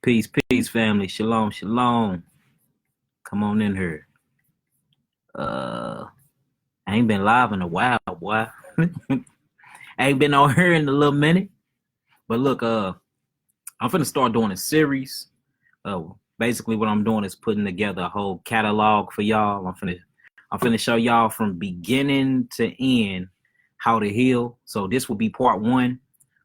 Peace, peace, family. Shalom, shalom. Come on in here. I ain't been live in a while, boy. I ain't been on here in a little minute. But look, I'm finna start doing a series. Basically what I'm doing is putting together a whole catalog for y'all. I'm finna show y'all from beginning to end how to heal. So this will be part one.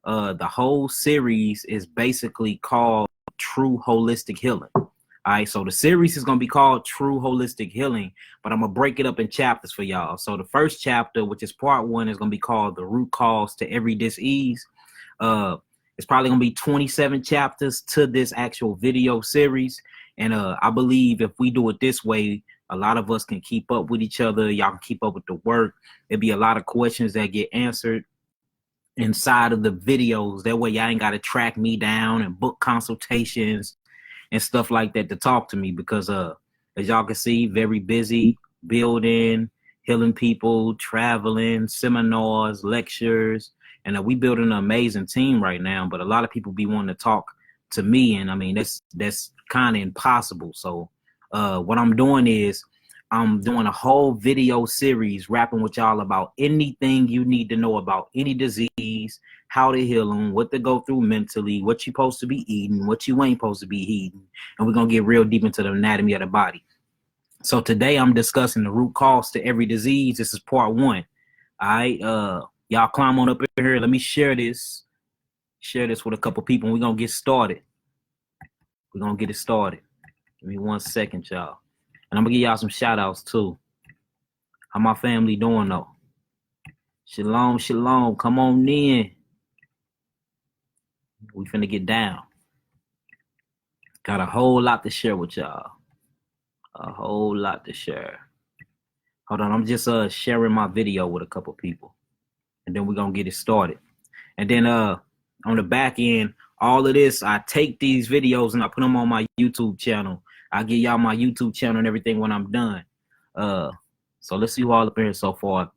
The whole series is basically called True Holistic Healing. All right, so the series is going to be called True Holistic Healing, but I'm going to break it up in chapters for y'all. So the first chapter, which is part one, is going to be called The Root Cause to Every Disease. It's probably going to be 27 chapters to this actual video series. And I believe if we do it this way, a lot of us can keep up with each other. Y'all can keep up with the work. There'll be a lot of questions that get answered inside of the videos. That way y'all ain't got to track me down and book consultations and stuff like that to talk to me, because as y'all can see, very busy building, healing people, traveling, seminars, lectures, and we building an amazing team right now. But a lot of people be wanting to talk to me, and I mean that's kind of impossible. So what I'm doing is I'm doing a whole video series rapping with y'all about anything you need to know about any disease, how to heal them, what to go through mentally, what you're supposed to be eating, what you ain't supposed to be eating. And we're going to get real deep into the anatomy of the body. So today I'm discussing the root cause to every disease. This is part one. All right. Y'all climb on up in here. Let me share this with a couple people, and we're going to get started. We're going to get it started. Give me 1 second, y'all. And I'm going to give y'all some shout outs too. How my family doing though? Shalom, shalom. Come on in. We finna get down. Got a whole lot to share with y'all. A whole lot to share. Hold on, I'm just sharing my video with a couple people. And then we're going to get it started. And then on the back end, all of this, I take these videos and I put them on my YouTube channel. I'll give y'all my YouTube channel and everything when I'm done. So let's see who all up here so far.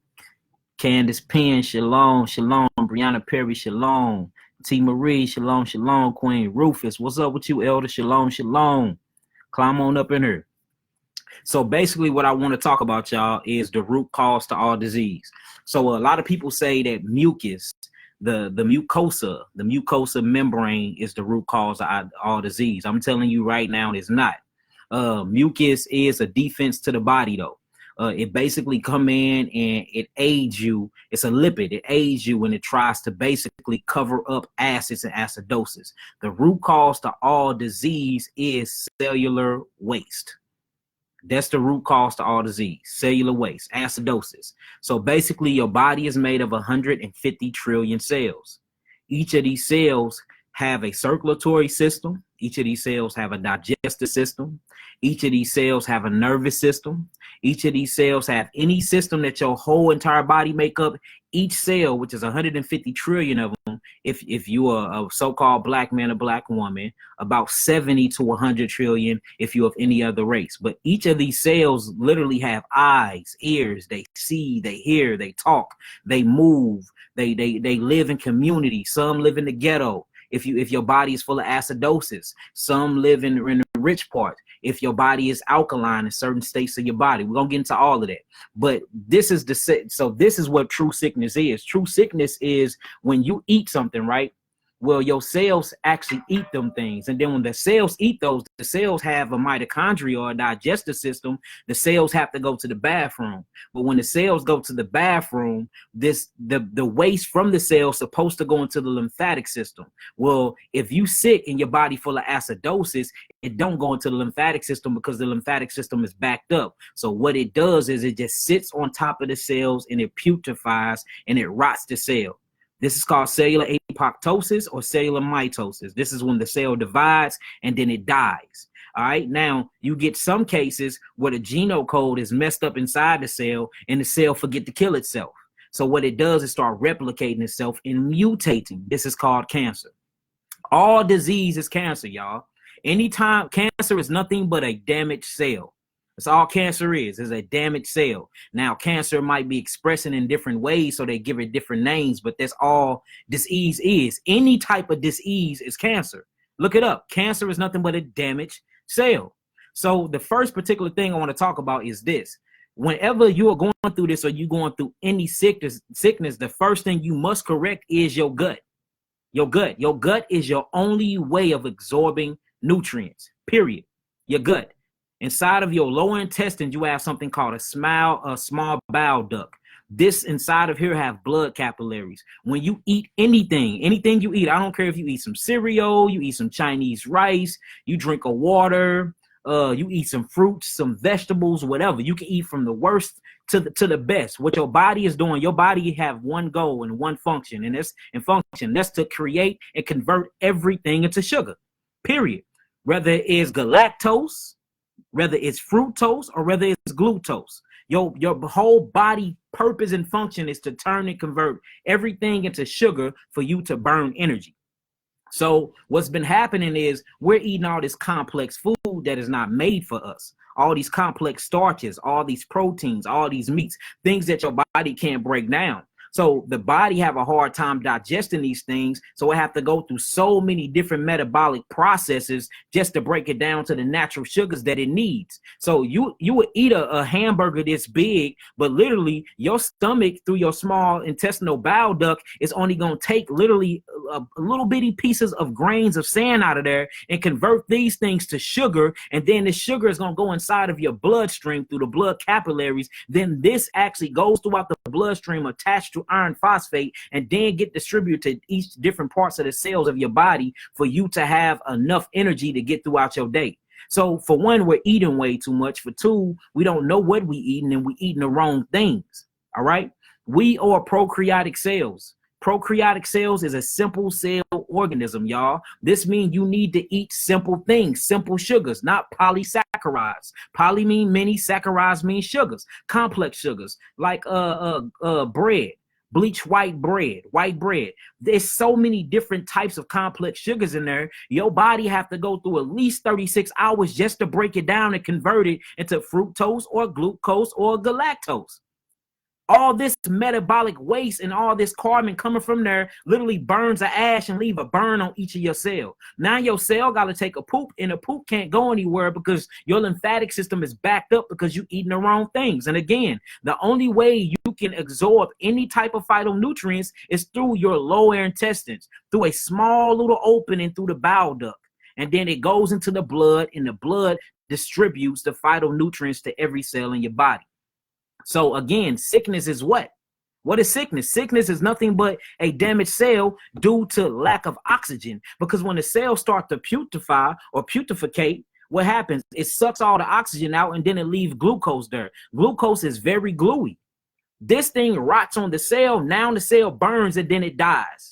Candace Penn, shalom, shalom. Brianna Perry, shalom. T. Marie, shalom, shalom. Queen Rufus, what's up with you, Elder? Shalom, shalom. Climb on up in here. So basically what I want to talk about, y'all, is the root cause to all disease. So a lot of people say that mucus, the mucosa membrane is the root cause of all disease. I'm telling you right now, it's not. Mucus is a defense to the body, though. It basically come in and it aids you. It's a lipid. It aids you when it tries to basically cover up acids and acidosis. The root cause to all disease is cellular waste. That's the root cause to all disease, cellular waste, acidosis. So basically your body is made of 150 trillion cells. Each of these cells have a circulatory system. Each of these cells have a digestive system. Each of these cells have a nervous system. Each of these cells have any system that your whole entire body make up. Each cell, which is 150 trillion of them, if you are a so-called black man or black woman, about 70 to 100 trillion if you're of any other race. But each of these cells literally have eyes, ears, they see, they hear, they talk, they move, they live in community. Some live in the ghetto. If your body is full of acidosis, some live in the rich part. If your body is alkaline in certain states of your body, we're gonna get into all of that. But this is this is what true sickness is. True sickness is when you eat something, right? Well, your cells actually eat them things. And then when the cells eat those, the cells have a mitochondria or a digestive system. The cells have to go to the bathroom. But when the cells go to the bathroom, the waste from the cells supposed to go into the lymphatic system. Well, if you sick and your body full of acidosis, it don't go into the lymphatic system because the lymphatic system is backed up. So what it does is it just sits on top of the cells and it putrefies and it rots the cell. This is called cellular apoptosis or cellular mitosis. This is when the cell divides and then it dies. All right. Now you get some cases where the genome code is messed up inside the cell and the cell forget to kill itself. So what it does is start replicating itself and mutating. This is called cancer. All disease is cancer, y'all. Anytime cancer is nothing but a damaged cell. That's all cancer is a damaged cell. Now, cancer might be expressing in different ways, so they give it different names, but that's all disease is. Any type of disease is cancer. Look it up. Cancer is nothing but a damaged cell. So the first particular thing I want to talk about is this. Whenever you are going through this or you're going through any sickness, the first thing you must correct is your gut. Your gut. Your gut is your only way of absorbing nutrients, period. Your gut. Inside of your lower intestines, you have something called a small bowel duct. This inside of here have blood capillaries. When you eat anything you eat, I don't care if you eat some cereal, you eat some Chinese rice, you drink a water, you eat some fruits, some vegetables, whatever. You can eat from the worst to the best. What your body is doing, your body have one goal and one function, and that's to create and convert everything into sugar, period. Whether it's galactose, whether it's fructose, or whether it's glucose. Your whole body purpose and function is to turn and convert everything into sugar for you to burn energy. So what's been happening is we're eating all this complex food that is not made for us. All these complex starches, all these proteins, all these meats, things that your body can't break down. So the body have a hard time digesting these things. So it have to go through so many different metabolic processes just to break it down to the natural sugars that it needs. So you would eat a hamburger this big, but literally your stomach through your small intestinal bowel duct is only going to take literally a little bitty pieces of grains of sand out of there and convert these things to sugar. And then the sugar is going to go inside of your bloodstream through the blood capillaries. Then this actually goes throughout the bloodstream attached to iron phosphate and then get distributed to each different parts of the cells of your body for you to have enough energy to get throughout your day. So for one, we're eating way too much. For two, we don't know what we eating and we eating the wrong things. All right. We are prokaryotic cells. Prokaryotic cells is a simple cell organism, y'all. This means you need to eat simple things, simple sugars, not polysaccharides. Poly mean many, saccharides mean sugars, complex sugars, like bread, bleached white bread. There's so many different types of complex sugars in there. Your body have to go through at least 36 hours just to break it down and convert it into fructose or glucose or galactose. All this metabolic waste and all this carbon coming from there literally burns the ash and leave a burn on each of your cells. Now your cell got to take a poop, and the poop can't go anywhere because your lymphatic system is backed up because you're eating the wrong things. And again, the only way you can absorb any type of phytonutrients is through your lower intestines, through a small little opening through the bowel duct. And then it goes into the blood, and the blood distributes the phytonutrients to every cell in your body. So again, sickness is what? What is sickness? Sickness is nothing but a damaged cell due to lack of oxygen. Because when the cells start to putrefy or putreficate, what happens? It sucks all the oxygen out and then it leaves glucose there. Glucose is very gluey. This thing rots on the cell. Now the cell burns and then it dies.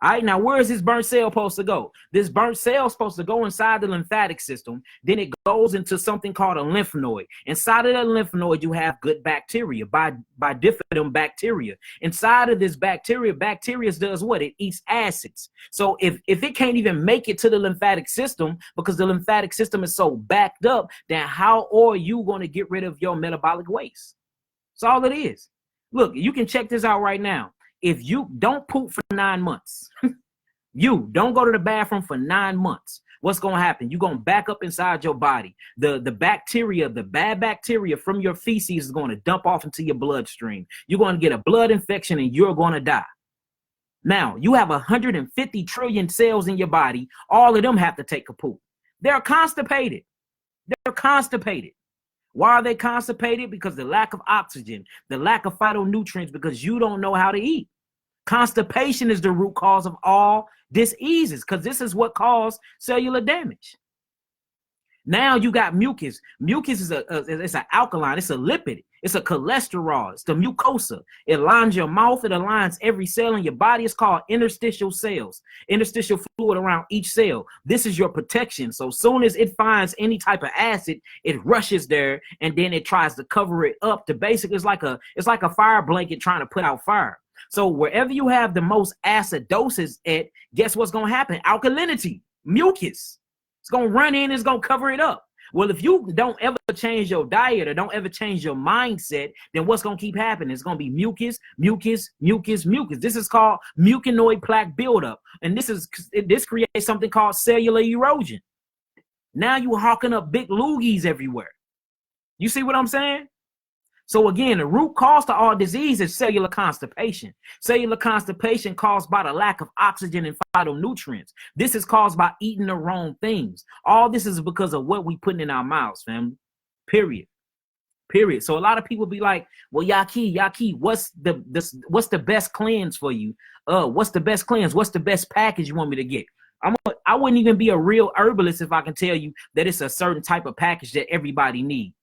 All right, now where is this burnt cell supposed to go? This burnt cell is supposed to go inside the lymphatic system. Then it goes into something called a lymph node. Inside of that lymph node, you have good bacteria, bifidum bacteria. Inside of this bacteria does what? It eats acids. So if it can't even make it to the lymphatic system because the lymphatic system is so backed up, then how are you going to get rid of your metabolic waste? That's all it is. Look, you can check this out right now. If you don't poop for 9 months, you don't go to the bathroom for 9 months, what's going to happen? You're going to back up inside your body. The bacteria, the bad bacteria from your feces is going to dump off into your bloodstream. You're going to get a blood infection and you're going to die. Now, you have 150 trillion cells in your body. All of them have to take a poop. They're constipated. Why are they constipated? Because the lack of oxygen, the lack of phytonutrients, because you don't know how to eat. Constipation is the root cause of all diseases because this is what caused cellular damage. Now you got mucus. Mucus is it's an alkaline. It's a lipid. It's a cholesterol. It's the mucosa. It lines your mouth. It aligns every cell in your body. It's called interstitial cells. Interstitial fluid around each cell. This is your protection. So soon as it finds any type of acid, it rushes there and then it tries to cover it up. To basically, it's like a fire blanket trying to put out fire. So wherever you have the most acidosis at, guess what's going to happen? Alkalinity, mucus. It's going to run in, it's going to cover it up. Well, if you don't ever change your diet or don't ever change your mindset, then what's going to keep happening? It's going to be mucus, mucus, mucus, mucus. This is called mucinoid plaque buildup. And this creates something called cellular erosion. Now you hawking up big loogies everywhere. You see what I'm saying? So again, the root cause to all disease is cellular constipation. Cellular constipation caused by the lack of oxygen and phytonutrients. This is caused by eating the wrong things. All this is because of what we put in our mouths, family. Period. So a lot of people be like, well, Yaki, what's the best cleanse for you? What's the best cleanse? What's the best package you want me to get? I wouldn't even be a real herbalist if I can tell you that it's a certain type of package that everybody needs.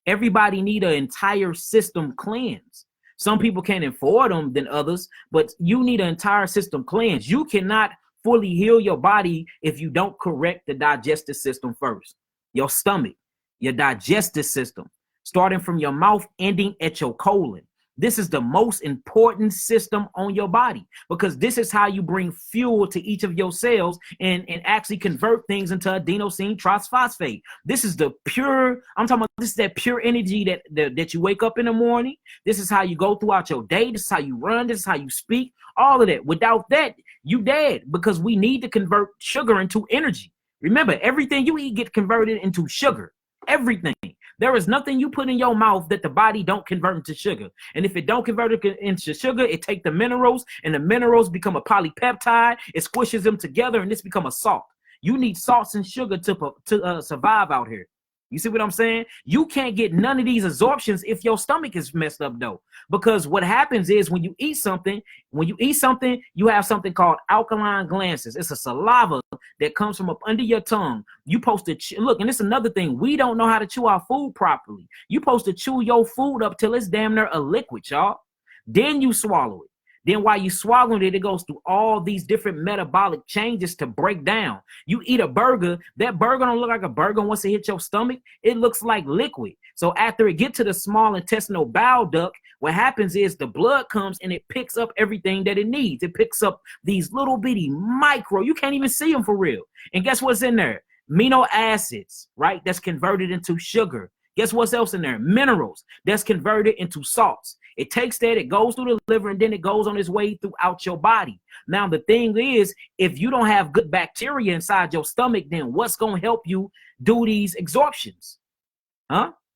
Everybody need an entire system cleanse. Some people can't afford them than others, but you need an entire system cleanse. You cannot fully heal your body if you don't correct the digestive system first. Your stomach, your digestive system, starting from your mouth, ending at your colon. This is the most important system on your body because this is how you bring fuel to each of your cells and actually convert things into adenosine triphosphate. This is the pure, I'm talking about this is that pure energy that you wake up in the morning. This is how you go throughout your day. This is how you run. This is how you speak. All of that. Without that, you dead because we need to convert sugar into energy. Remember, everything you eat gets converted into sugar. Everything. There is nothing you put in your mouth that the body don't convert into sugar. And if it don't convert it into sugar, it take the minerals and the minerals become a polypeptide. It squishes them together and this become a salt. You need salts and sugar to survive out here. You see what I'm saying? You can't get none of these absorptions if your stomach is messed up though. Because what happens is when you eat something, you have something called alkaline glands. It's a saliva that comes from up under your tongue. You supposed to look, and this is another thing. We don't know how to chew our food properly. You supposed to chew your food up till it's damn near a liquid, y'all. Then you swallow it. Then while you swallowing it, it goes through all these different metabolic changes to break down. You eat a burger, that burger don't look like a burger once it hits your stomach. It looks like liquid. So after it gets to the small intestinal bile duct, what happens is the blood comes and it picks up everything that it needs. It picks up these little bitty micro, you can't even see them for real. And guess what's in there? Amino acids, right? That's converted into sugar. Guess what's else in there? Minerals that's converted into salts. It takes that, it goes through the liver, and then it goes on its way throughout your body. Now, the thing is, if you don't have good bacteria inside your stomach, then what's going to help you do these absorptions?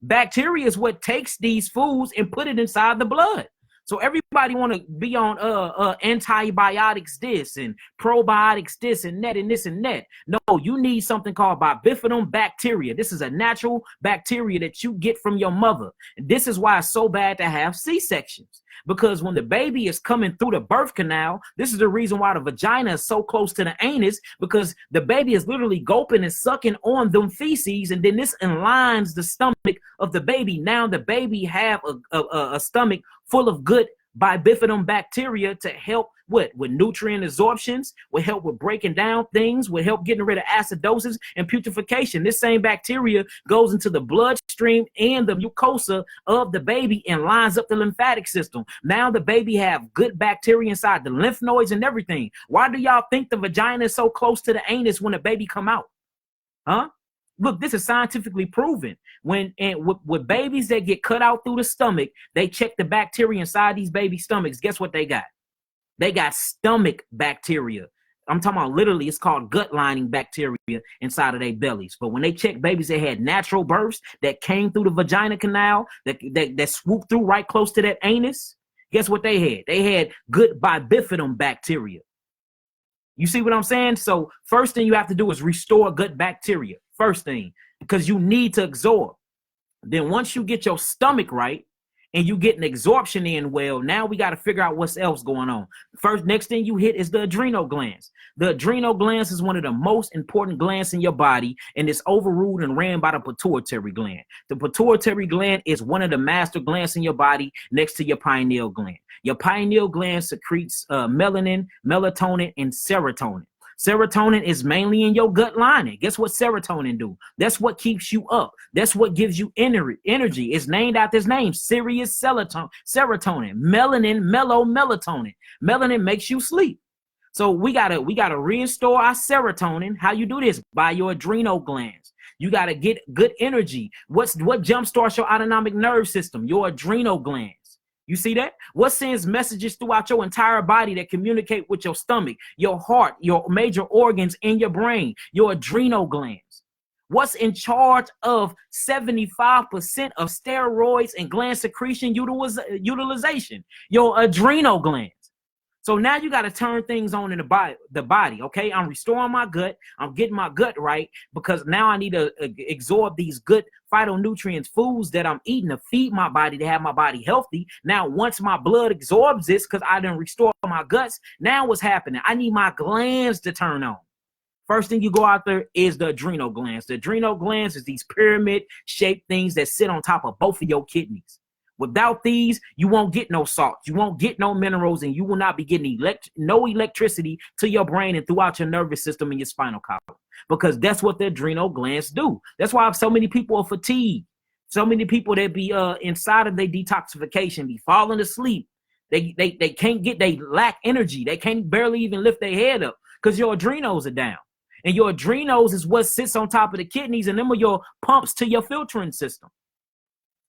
Bacteria is what takes these foods and put it inside the blood. So everybody want to be on antibiotics this and probiotics this and that and this and that. No, you need something called bifidum bacteria. This is a natural bacteria that you get from your mother. And this is why it's so bad to have C-sections. Because when the baby is coming through the birth canal, this is the reason why the vagina is so close to the anus, because the baby is literally gulping and sucking on them feces, and then this aligns the stomach of the baby. Now the baby have a stomach full of good bifidum bacteria to help with nutrient absorptions, will help with breaking down things, will help getting rid of acidosis and putrefaction. This same bacteria goes into the bloodstream and the mucosa of the baby and lines up the lymphatic system. Now the baby have good bacteria inside the lymph nodes and everything. Why do y'all think the vagina is so close to the anus when the baby come out? Look, this is scientifically proven. With babies that get cut out through the stomach, they check the bacteria inside these baby stomachs. Guess what they got? They got stomach bacteria. I'm talking about literally, it's called gut lining bacteria inside of their bellies. But when they check babies that had natural births that came through the vagina canal, that swooped through right close to that anus, guess what they had? They had good bifidum bacteria. You see what I'm saying? So first thing you have to do is restore gut bacteria. First thing, because you need to absorb. Then once you get your stomach right and you get an absorption in well, now we got to figure out what's else going on. Next thing you hit is the adrenal glands. The adrenal glands is one of the most important glands in your body, and it's overruled and ran by the pituitary gland. The pituitary gland is one of the master glands in your body next to your pineal gland. Your pineal gland secretes melanin, melatonin, and serotonin. Serotonin is mainly in your gut lining. Guess what serotonin do? That's what keeps you up. That's what gives you energy. It's named after his name, Sirius serotonin. Melanin, melatonin. Melanin makes you sleep. So we gotta restore our serotonin. How you do this? By your adrenal glands. You got to get good energy. What jumpstarts your autonomic nerve system? Your adrenal glands. You see that? What sends messages throughout your entire body that communicate with your stomach, your heart, your major organs in your brain, your adrenal glands? What's in charge of 75% of steroids and gland secretion utilization? Your adrenal glands. So now you got to turn things on in the body, okay? I'm restoring my gut. I'm getting my gut right because now I need to absorb these good phytonutrients, foods that I'm eating to feed my body, to have my body healthy. Now, once my blood absorbs this because I didn't restore my guts, now what's happening? I need my glands to turn on. First thing you go out there is the adrenal glands. The adrenal glands is these pyramid-shaped things that sit on top of both of your kidneys. Without these, you won't get no salt, you won't get no minerals, and you will not be getting no electricity to your brain and throughout your nervous system and your spinal column, because that's what the adrenal glands do. That's why so many people are fatigued. So many people that be inside of their detoxification, be falling asleep. They lack energy. They can't barely even lift their head up because your adrenals are down. And your adrenals is what sits on top of the kidneys, and them are your pumps to your filtering system.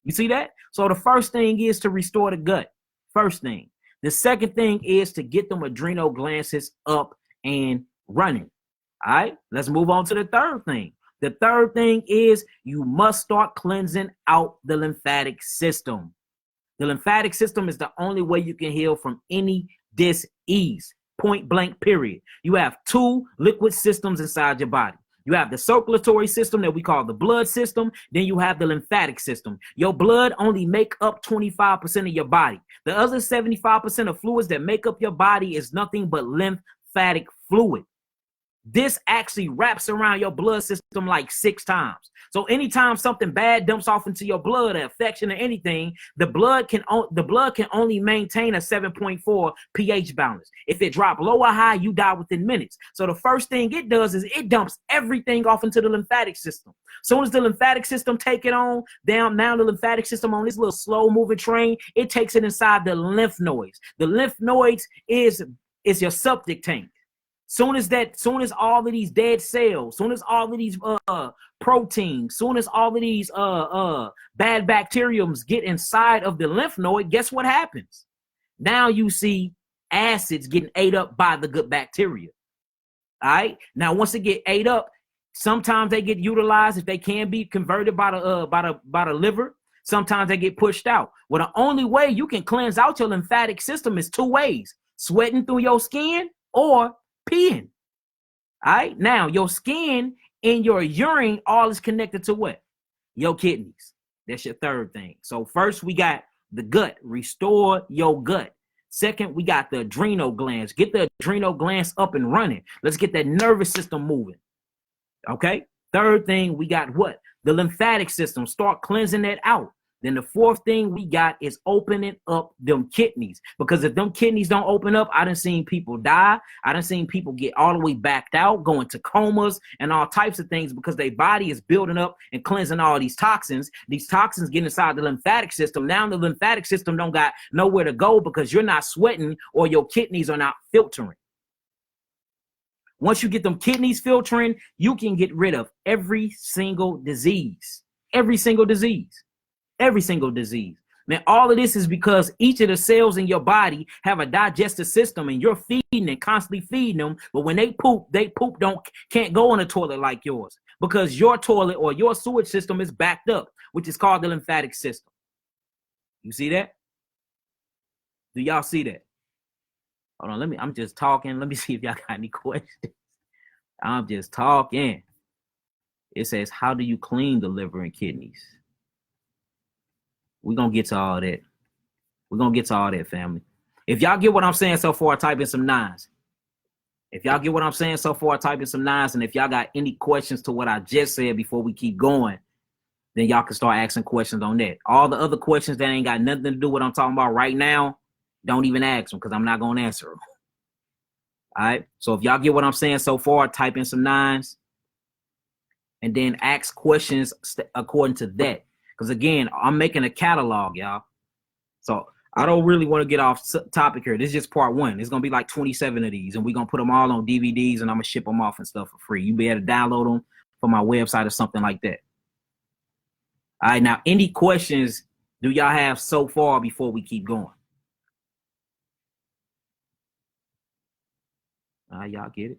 You see that? So the first thing is to restore the gut. First thing. The second thing is to get them adrenal glands up and running. All right, let's move on to the third thing. The third thing is you must start cleansing out the lymphatic system. The lymphatic system is the only way you can heal from any disease. Point blank, period. You have two liquid systems inside your body. You have the circulatory system that we call the blood system. Then you have the lymphatic system. Your blood only make up 25% of your body. The other 75% of fluids that make up your body is nothing but lymphatic fluid. This actually wraps around your blood system like 6 times. So anytime something bad dumps off into your blood, an infection or anything, the blood can only maintain a 7.4 pH balance. If it drop low or high, you die within minutes. So the first thing it does is it dumps everything off into the lymphatic system. Soon as the lymphatic system take it on down, now the lymphatic system on this little slow moving train, it takes it inside the lymph nodes. The lymph nodes is your septic tank. Soon as all of these dead cells, soon as all of these proteins, soon as all of these bad bacteriums get inside of the lymph node, guess what happens? Now you see acids getting ate up by the good bacteria. All right. Now once they get ate up, sometimes they get utilized if they can be converted by the liver. Sometimes they get pushed out. Well, the only way you can cleanse out your lymphatic system is 2 ways: sweating through your skin or peeing. All right. Now your skin and your urine all is connected to what? Your kidneys. That's your third thing. So first we got the gut. Restore your gut. Second, we got the adrenal glands. Get the adrenal glands up and running. Let's get that nervous system moving. Okay. Third thing, we got what? The lymphatic system. Start cleansing that out. Then the fourth thing we got is opening up them kidneys. Because if them kidneys don't open up, I done seen people die. I done seen people get all the way backed out, going to comas and all types of things because their body is building up and cleansing all these toxins. These toxins get inside the lymphatic system. Now the lymphatic system don't got nowhere to go because you're not sweating or your kidneys are not filtering. Once you get them kidneys filtering, you can get rid of every single disease. Every single disease. Every single disease. Man, all of this is because each of the cells in your body have a digestive system and you're feeding and constantly feeding them. But when they poop can't go in a toilet like yours because your toilet or your sewage system is backed up, which is called the lymphatic system. You see that? Do y'all see that? Hold on, I'm just talking. Let me see if y'all got any questions. I'm just talking. It says, how do you clean the liver and kidneys? We're going to get to all that. We're going to get to all that, family. If y'all get what I'm saying so far, type in some 9s. If y'all get what I'm saying so far, type in some 9s. And if y'all got any questions to what I just said before we keep going, then y'all can start asking questions on that. All the other questions that ain't got nothing to do with what I'm talking about right now, don't even ask them because I'm not going to answer them. All right. So if y'all get what I'm saying so far, type in some 9s. And then ask questions according to that. Because, again, I'm making a catalog, y'all. So I don't really want to get off topic here. This is just part 1. It's going to be like 27 of these. And we're going to put them all on DVDs, and I'm going to ship them off and stuff for free. You be able to download them for my website or something like that. All right, now, any questions do y'all have so far before we keep going? All right, y'all get it?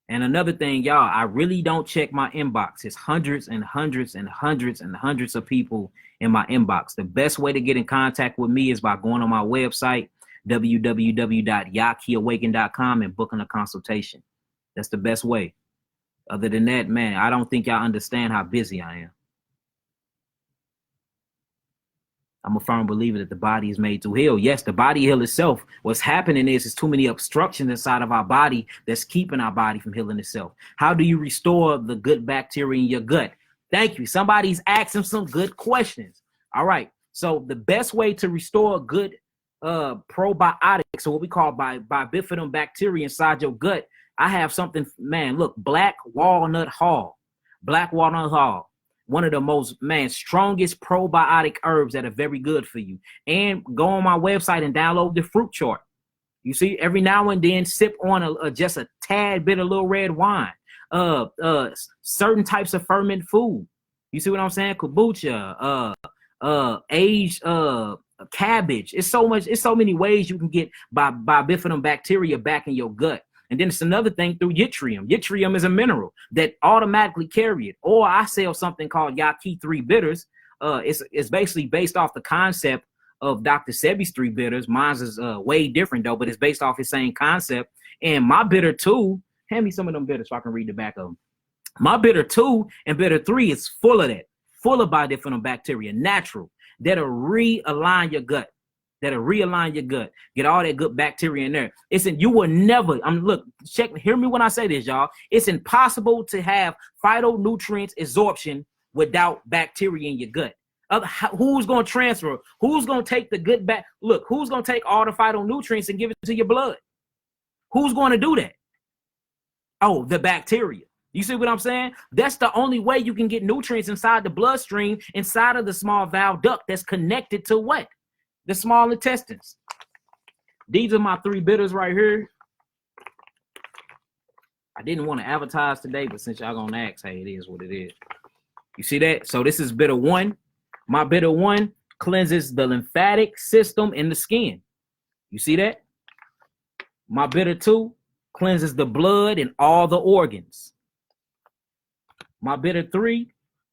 And another thing, y'all, I really don't check my inbox. It's hundreds and hundreds and hundreds and hundreds of people in my inbox. The best way to get in contact with me is by going on my website, www.yakiawaken.com, and booking a consultation. That's the best way. Other than that, man, I don't think y'all understand how busy I am. I'm a firm believer that the body is made to heal. Yes, the body heal itself. What's happening is too many obstructions inside of our body that's keeping our body from healing itself. How do you restore the good bacteria in your gut? Thank you. Somebody's asking some good questions. All right. So the best way to restore good probiotics, so what we call bifidum bacteria inside your gut, I have something, man, look, black walnut hull. Black walnut hull. One of the most, strongest probiotic herbs that are very good for you. And go on my website and download the fruit chart. You see, every now and then sip on just a tad bit of little red wine. Certain types of fermented food. You see what I'm saying? Kombucha, aged cabbage. It's so many ways you can get bifidum bacteria back in your gut. And then it's another thing through yttrium. Yttrium is a mineral that automatically carry it. Or I sell something called Yaki 3 bitters. It's basically based off the concept of Dr. Sebi's 3 bitters. Mine's is way different though, but it's based off his same concept. And my bitter 2, hand me some of them bitters so I can read the back of them. My bitter 2 and bitter 3 is full of that, full of bifidum bacteria, natural, that'll realign your gut. That'll realign your gut, get all that good bacteria in there. You will never, hear me when I say this, y'all. It's impossible to have phytonutrients absorption without bacteria in your gut. Who's going to transfer? Who's going to take the good back? Look, who's going to take all the phytonutrients and give it to your blood? Who's going to do that? Oh, the bacteria. You see what I'm saying? That's the only way you can get nutrients inside the bloodstream, inside of the small bowel duct that's connected to what? The small intestines. These are my 3 bitters right here. I didn't want to advertise today, but since y'all gonna ask, hey, it is what it is. You see that? So this is bitter 1. My bitter 1 cleanses the lymphatic system in the skin. You see that? My bitter 2 cleanses the blood and all the organs. My bitter 3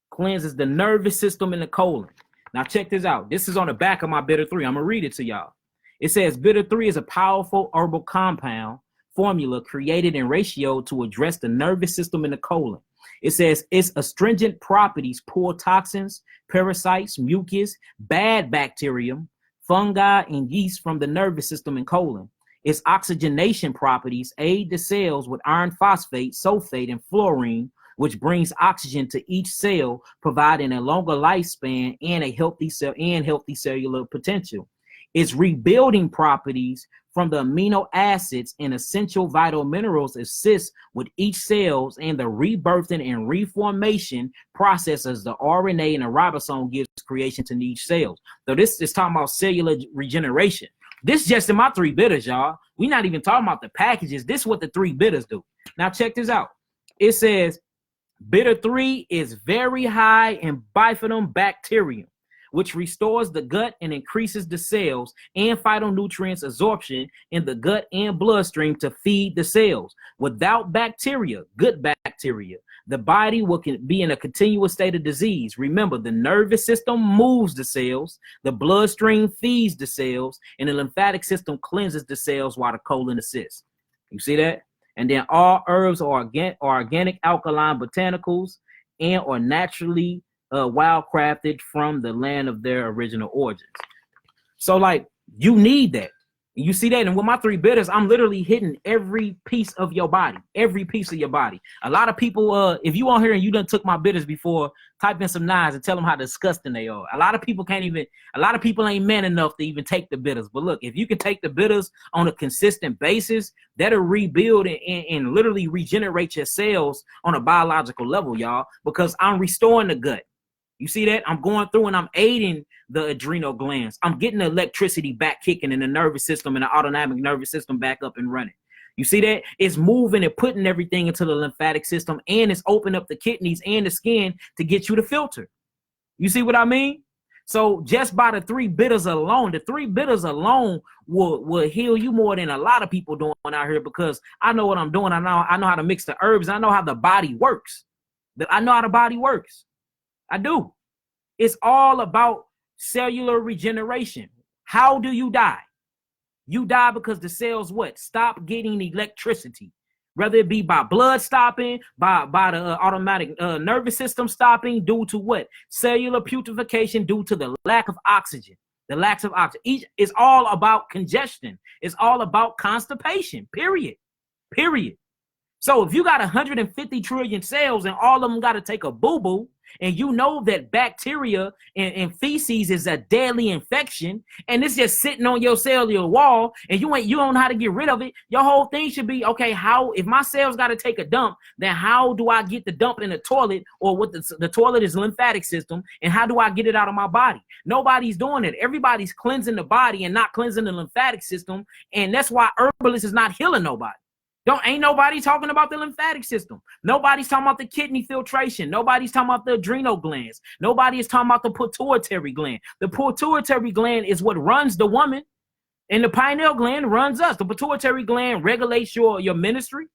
cleanses the nervous system in the colon. Now check this out. This is on the back of my bitter 3. I'm gonna read it to y'all. It says bitter 3 is a powerful herbal compound formula created in ratio to address the nervous system in the colon. It says its astringent properties pull toxins, parasites, mucus, bad bacterium, fungi, and yeast from the nervous system and colon. Its oxygenation properties aid the cells with iron phosphate, sulfate, and fluorine, which brings oxygen to each cell, providing a longer lifespan and a healthy cell and healthy cellular potential. Its rebuilding properties from the amino acids and essential vital minerals assist with each cells and the rebirthing and reformation processes the RNA and the ribosome gives creation to each cells. So this is talking about cellular regeneration. This just in my 3 bitters, y'all. We're not even talking about the packages. This is what the 3 bitters do. Now check this out. It says bitter 3 is very high in bifidum bacterium, which restores the gut and increases the cells and phytonutrients absorption in the gut and bloodstream to feed the cells. Without bacteria, good bacteria, the body will be in a continuous state of disease. Remember, the nervous system moves the cells, the bloodstream feeds the cells, and the lymphatic system cleanses the cells while the colon assists. You see that? And then all herbs are organic alkaline botanicals and are naturally wildcrafted from the land of their original origins. So like you need that. You see that? And with my 3 bitters, I'm literally hitting every piece of your body, every piece of your body. A lot of people, if you on here and you done took my bitters before, type in some 9s and tell them how disgusting they are. A lot of people ain't man enough to even take the bitters. But look, if you can take the bitters on a consistent basis, that'll rebuild and literally regenerate your cells on a biological level, y'all, because I'm restoring the gut. You see that? I'm going through and I'm aiding the adrenal glands. I'm getting the electricity back kicking in the nervous system and the autonomic nervous system back up and running. You see that? It's moving and putting everything into the lymphatic system, and it's opening up the kidneys and the skin to get you to filter. You see what I mean? So just by the 3 bitters alone, the 3 bitters alone will heal you more than a lot of people doing out here, because I know what I'm doing. I know how to mix the herbs. I know how the body works. I know how the body works. I do. It's all about cellular regeneration. How do you die? You die because the cells stop getting electricity, whether it be by blood stopping, by the automatic nervous system stopping, due to what? Cellular putrefaction, due to the lack of oxygen. The lack of oxygen. It's all about congestion. It's all about constipation, period. So if you got 150 trillion cells and all of them got to take a boo-boo, and you know that bacteria and feces is a deadly infection, and it's just sitting on your cellular wall, and you don't know how to get rid of it, your whole thing should be, okay, how, if my cells got to take a dump, then how do I get the dump in the toilet, or what the toilet is lymphatic system, and how do I get it out of my body? Nobody's doing it. Everybody's cleansing the body and not cleansing the lymphatic system, and that's why herbalists is not healing nobody. Ain't nobody talking about the lymphatic system. Nobody's talking about the kidney filtration. Nobody's talking about the adrenal glands. Nobody is talking about the pituitary gland. The pituitary gland is what runs the woman, and the pineal gland runs us. The pituitary gland regulates your ministry.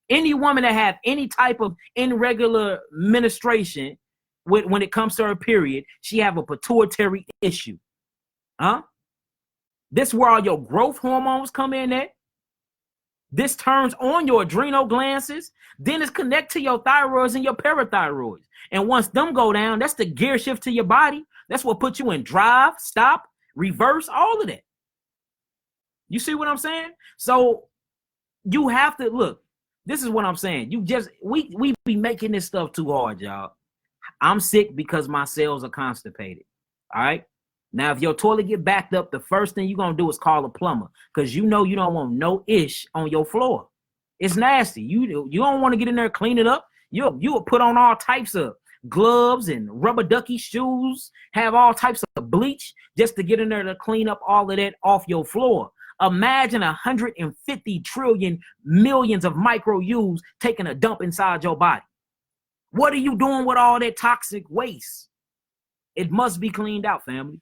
Any woman that have any type of irregular menstruation, when it comes to her period, she have a pituitary issue. This is where all your growth hormones come in at. This turns on your adrenal glands. Then it's connect to your thyroids and your parathyroids. And once them go down, that's the gear shift to your body. That's what puts you in drive, stop, reverse, all of that. You see what I'm saying? So you have to look. This is what I'm saying. We be making this stuff too hard, y'all. I'm sick because my cells are constipated. All right. Now, if your toilet get backed up, the first thing you're going to do is call a plumber, because you know you don't want no ish on your floor. It's nasty. You don't want to get in there and clean it up. You'll put on all types of gloves and rubber ducky shoes, have all types of bleach just to get in there to clean up all of that off your floor. Imagine 150 trillion millions of micro U's taking a dump inside your body. What are you doing with all that toxic waste? It must be cleaned out, family.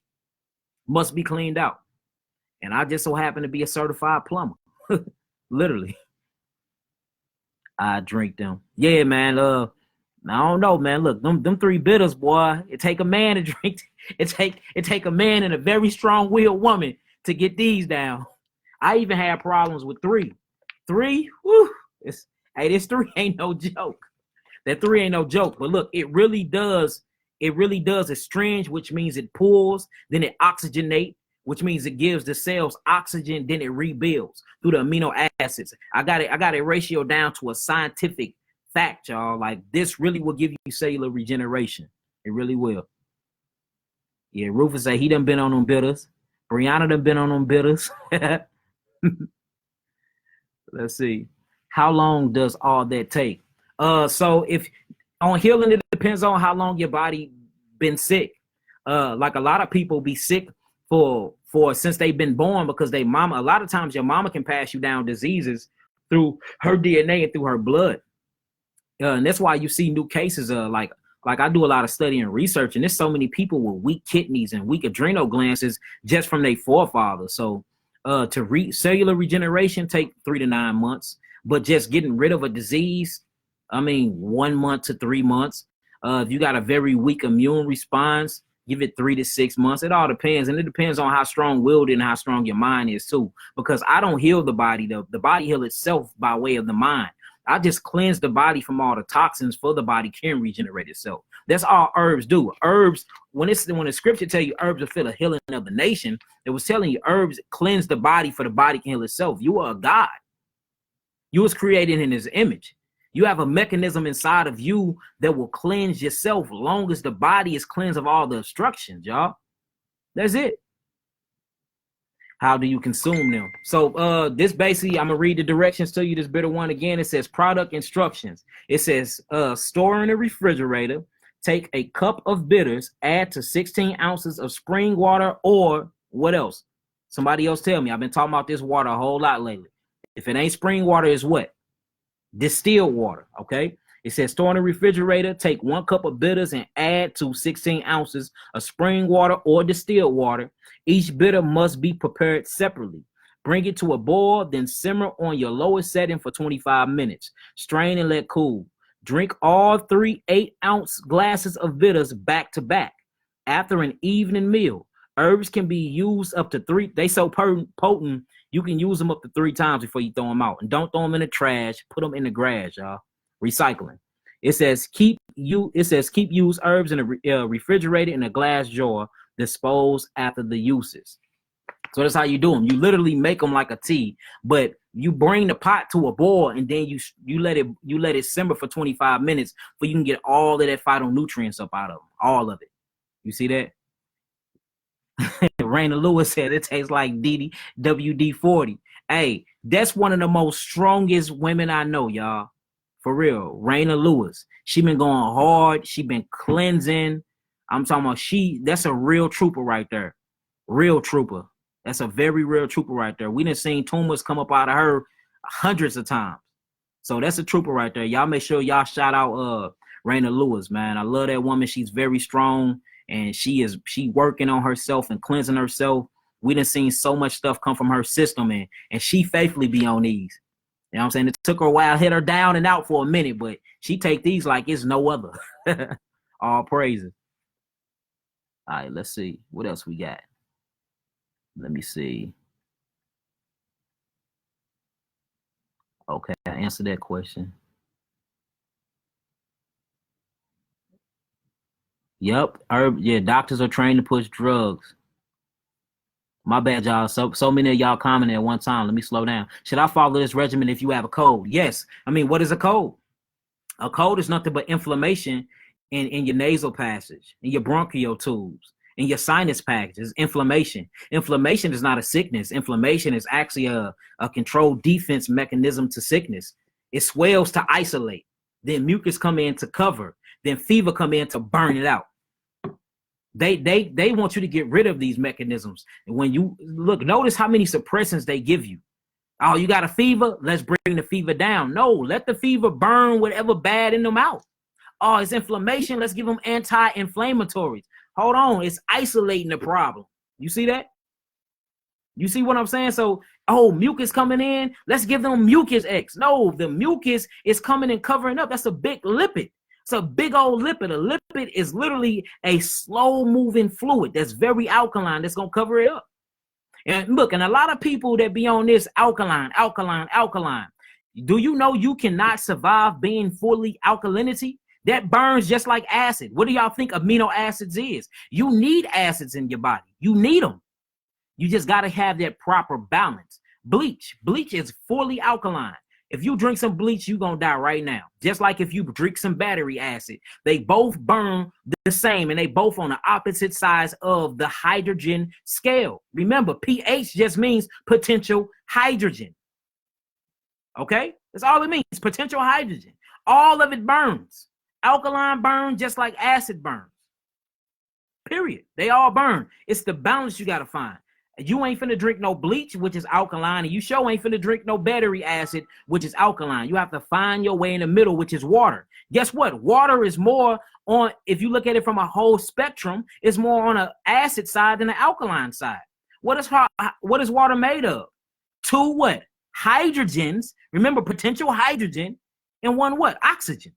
Must be cleaned out. And I just so happen to be a certified plumber. Literally. I drink them. Yeah, man. I don't know, man. Look, them 3 bitters, boy. It take a man to drink. It take a man and a very strong-willed woman to get these down. I even had problems with 3. 3, whoo. This 3 ain't no joke. That 3 ain't no joke. But look, it really does astringe, which means it pulls, then it oxygenate, which means it gives the cells oxygen, then it rebuilds through the amino acids. I got a ratio down to a scientific fact, y'all. Like, this really will give you cellular regeneration. It really will. Yeah, Rufus said he done been on them bitters. Brianna done been on them bitters. Let's see. How long does all that take? So if on healing, it depends on how long your body been sick. Like a lot of people be sick for since they've been born, because they mama, a lot of times your mama can pass you down diseases through her DNA and through her blood. And that's why you see new cases like I do a lot of study and research, and there's so many people with weak kidneys and weak adrenal glands just from their forefathers. So cellular regeneration take 3 to 9 months, but just getting rid of a disease, 1 month to 3 months. If you got a very weak immune response, give it 3 to 6 months. It all depends. And it depends on how strong-willed and how strong your mind is too. Because I don't heal the body. The body heals itself by way of the mind. I just cleanse the body from all the toxins for the body can regenerate itself. That's all herbs do. Herbs, when the scripture tell you herbs will feel a healing of the nation, it was telling you herbs cleanse the body for the body can heal itself. You are a God. You was created in his image. You have a mechanism inside of you that will cleanse yourself long as the body is cleansed of all the obstructions, y'all. That's it. How do you consume them? So this basically, I'm going to read the directions to you, this bitter one again. It says product instructions. It says store in a refrigerator, take a cup of bitters, add to 16 ounces of spring water, or what else? Somebody else tell me. I've been talking about this water a whole lot lately. If it ain't spring water, it's what? Distilled water, okay? It says store in the refrigerator, take 1 cup of bitters and add to 16 ounces of spring water or distilled water. Each bitter must be prepared separately. Bring it to a boil, then simmer on your lowest setting for 25 minutes. Strain and let cool. Drink all 3 8-ounce glasses of bitters back to back. After an evening meal, herbs can be used up to 3. They so potent, you can use them up to 3 times before you throw them out. And don't throw them in the trash. Put them in the grass, y'all. Recycling. It says keep used herbs in a refrigerator in a glass jar. Dispose after the uses. So that's how you do them. You literally make them like a tea, but you bring the pot to a boil and then you let it simmer for 25 minutes, so you can get all of that phytonutrients up out of them, all of it. You see that? Raina Lewis said it tastes like WD-40. Hey, that's one of the most strongest women I know, y'all. For real. Raina Lewis. She been going hard. She been cleansing. I'm talking about that's a real trooper right there. Real trooper. That's a very real trooper right there. We done seen tumors come up out of her hundreds of times. So that's a trooper right there. Y'all make sure y'all shout out Raina Lewis, man. I love that woman. She's very strong, and she working on herself and cleansing herself. We done seen so much stuff come from her system, and she faithfully be on these. You know what I'm saying? It took her a while, hit her down and out for a minute, but she take these like it's no other. All praises. All right, let's see. What else we got? Let me see. Okay, I answered that question. Yep. Doctors are trained to push drugs. My bad, y'all. So many of y'all commented at one time. Let me slow down. Should I follow this regimen if you have a cold? Yes. I mean, what is a cold? A cold is nothing but inflammation in your nasal passage, in your bronchial tubes, in your sinus packages. Inflammation. Inflammation is not a sickness. Inflammation is actually a controlled defense mechanism to sickness. It swells to isolate. Then mucus come in to cover. Then fever come in to burn it out. They want you to get rid of these mechanisms. And when you look, notice how many suppressants they give you. Oh, you got a fever? Let's bring the fever down. No, let the fever burn whatever bad in them out. Oh, it's inflammation. Let's give them anti-inflammatories. Hold on. It's isolating the problem. You see that? You see what I'm saying? So, mucus coming in. Let's give them mucus X. No, the mucus is coming and covering up. That's a big lipid. It's a big old lipid. A lipid is literally a slow-moving fluid that's very alkaline that's going to cover it up. And look, and a lot of people that be on this alkaline. Do you know you cannot survive being fully alkalinity? That burns just like acid. What do y'all think amino acids is? You need acids in your body. You need them. You just got to have that proper balance. Bleach is fully alkaline. If you drink some bleach, you're going to die right now. Just like if you drink some battery acid. They both burn the same, and they both on the opposite sides of the hydrogen scale. Remember, pH just means potential hydrogen. Okay? That's all it means, potential hydrogen. All of it burns. Alkaline burns just like acid burns. Period. They all burn. It's the balance you got to find. You ain't finna drink no bleach, which is alkaline, and you sure ain't finna drink no battery acid, which is alkaline. You have to find your way in the middle, which is water. Guess what? Water is more on, if you look at it from a whole spectrum, it's more on the acid side than the alkaline side. What is water made of? 2 what? Hydrogens. Remember, potential hydrogen, and 1 what? Oxygen.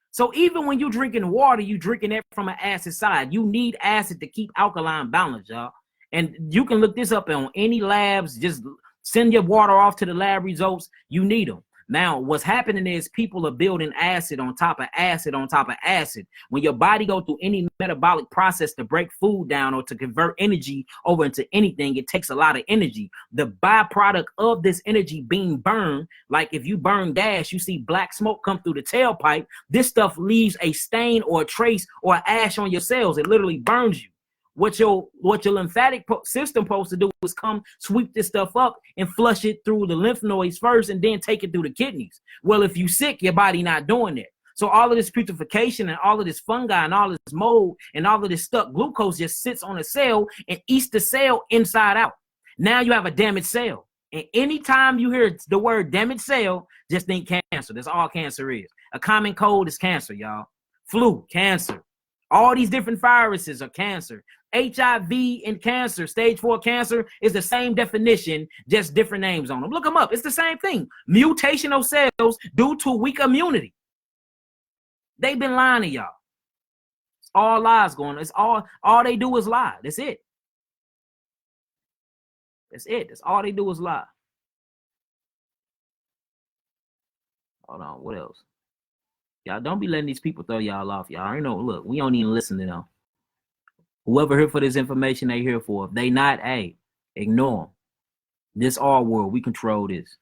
So even when you're drinking water, you're drinking it from an acid side. You need acid to keep alkaline balanced, y'all. And you can look this up on any labs. Just send your water off to the lab results. You need them. Now, what's happening is people are building acid on top of acid on top of acid. When your body goes through any metabolic process to break food down or to convert energy over into anything, it takes a lot of energy. The byproduct of this energy being burned, like if you burn gas, you see black smoke come through the tailpipe. This stuff leaves a stain or a trace or ash on your cells. It literally burns you. What your lymphatic system supposed to do is come sweep this stuff up and flush it through the lymph nodes first and then take it through the kidneys. Well, if you sick, your body not doing that. So all of this putrefaction and all of this fungi and all of this mold and all of this stuck glucose just sits on a cell and eats the cell inside out. Now you have a damaged cell. And anytime you hear the word damaged cell, just think cancer. That's all cancer is. A common cold is cancer, y'all. Flu, cancer. All these different viruses are cancer. HIV and cancer, stage 4 cancer, is the same definition, just different names on them. Look them up. It's the same thing. Mutational cells due to weak immunity. They've been lying to y'all. It's all lies going on. It's all they do is lie. That's it. That's it. That's all they do is lie. Hold on. What else? Y'all don't be letting these people throw y'all off. Y'all already know. Look, we don't even listen to them. Whoever here for this information, they here for. If they not, hey, ignore them. This our world. We control this.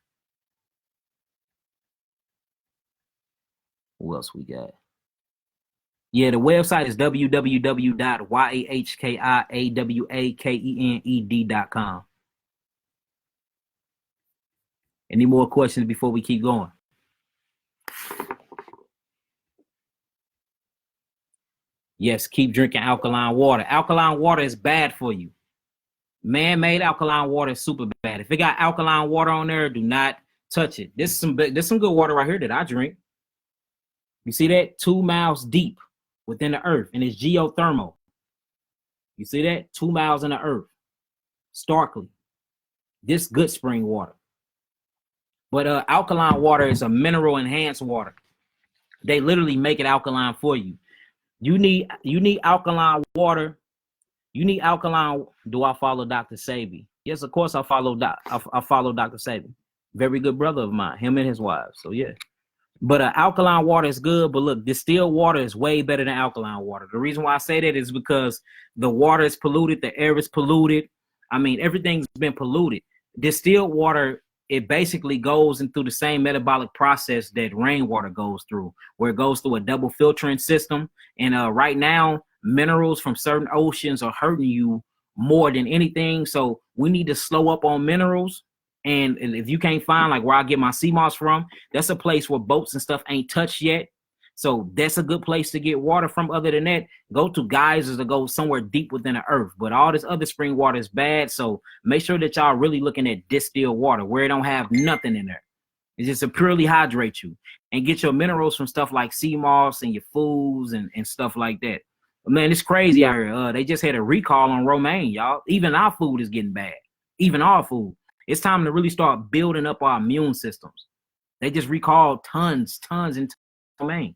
Who else we got? Yeah, the website is www.yahkiawakenned.com. Any more questions before we keep going? Yes, keep drinking alkaline water. Alkaline water is bad for you. Man-made alkaline water is super bad. If it got alkaline water on there, do not touch it. This is some good water right here that I drink. You see that? 2 miles deep within the earth, and it's geothermal. You see that? 2 miles in the earth. Starkly. This good spring water. But alkaline water is a mineral enhanced water. They literally make it alkaline for you. You need alkaline water. You need alkaline. Do I follow Dr. Sebi? Yes, of course I follow Dr. Sebi. Very good brother of mine, him and his wife. So yeah. But alkaline water is good. But look, distilled water is way better than alkaline water. The reason why I say that is because the water is polluted, the air is polluted. I mean, everything's been polluted. Distilled water, it basically goes through the same metabolic process that rainwater goes through, where it goes through a double filtering system. And right now, minerals from certain oceans are hurting you more than anything. So we need to slow up on minerals. And if you can't find like where I get my sea moss from, that's a place where boats and stuff ain't touched yet. So that's a good place to get water from. Other than that, go to geysers to go somewhere deep within the earth. But all this other spring water is bad. So make sure that y'all really looking at distilled water where it don't have nothing in there. It's just to purely hydrate you and get your minerals from stuff like sea moss and your foods and stuff like that. But man, it's crazy out here. They just had a recall on romaine, y'all. Even our food is getting bad. Even our food. It's time to really start building up our immune systems. They just recalled tons in romaine.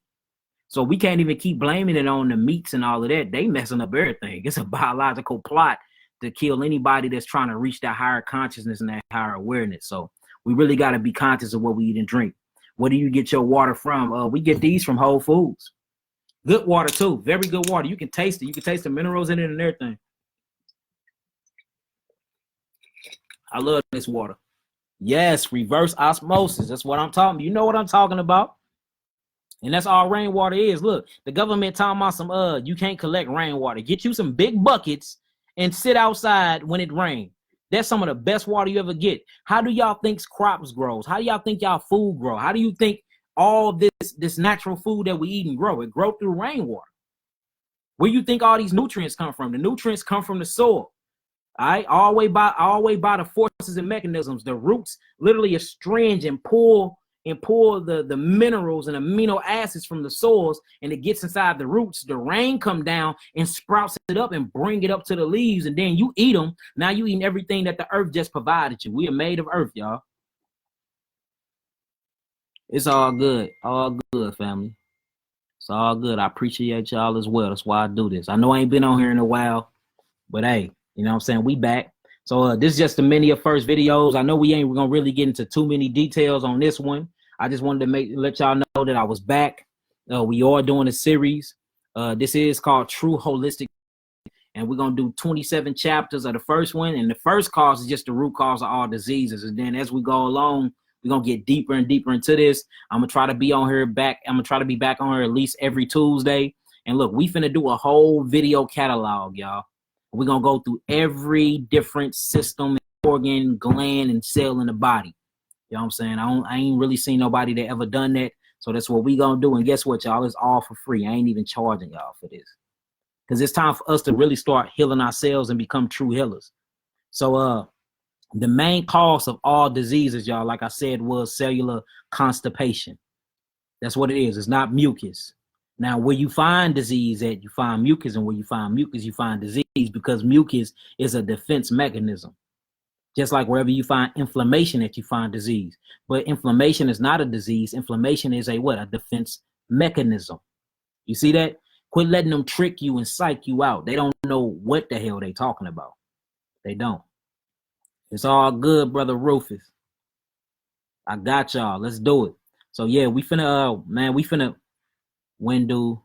So we can't even keep blaming it on the meats and all of that. They messing up everything. It's a biological plot to kill anybody that's trying to reach that higher consciousness and that higher awareness. So we really got to be conscious of what we eat and drink. Where do you get your water from? We get these from Whole Foods. Good water too. Very good water. You can taste it. You can taste the minerals in it and everything. I love this water. Yes, reverse osmosis. That's what I'm talking about. You know what I'm talking about. And that's all rainwater is. Look, the government talking about some, you can't collect rainwater. Get you some big buckets and sit outside when it rains. That's some of the best water you ever get. How do y'all think crops grows? How do y'all think y'all food grow? How do you think all this natural food that we eat and grow? It grow through rainwater. Where you think all these nutrients come from? The nutrients come from the soil. All right, all the way by the forces and mechanisms. The roots literally astringe and pull the minerals and amino acids from the soils, and it gets inside the roots. The rain come down and sprouts it up and bring it up to the leaves, and then you eat them. Now you eating everything that the earth just provided you. We are made of earth, y'all. It's all good, family. It's all good. I appreciate y'all as well. That's why I do this. I know I ain't been on here in a while, but hey, you know what I'm saying? We back. So this is just the many of first videos. I know we're gonna really get into too many details on this one. I just wanted to let y'all know that I was back. We are doing a series. This is called True Holistic, and we're gonna do 27 chapters of the first one. And the first cause is just the root cause of all diseases. And then as we go along, we're gonna get deeper and deeper into this. I'm gonna try to be on here back. I'm gonna try to be back on here at least every Tuesday. And look, we finna do a whole video catalog, y'all. We're going to go through every different system, organ, gland, and cell in the body. You know what I'm saying? I ain't really seen nobody that ever done that. So that's what we going to do. And guess what, y'all? It's all for free. I ain't even charging y'all for this. Because it's time for us to really start healing ourselves and become true healers. So The main cause of all diseases, y'all, like I said, was cellular constipation. That's what it is. It's not mucus. Now, where you find disease at, you find mucus, and where you find mucus, you find disease, because mucus is a defense mechanism. Just like wherever you find inflammation that you find disease. But inflammation is not a disease. Inflammation is a what? A defense mechanism. You see that? Quit letting them trick you and psych you out. They don't know what the hell they talking about. They don't. It's all good, brother Rufus. I got y'all. Let's do it. So yeah, we finna when do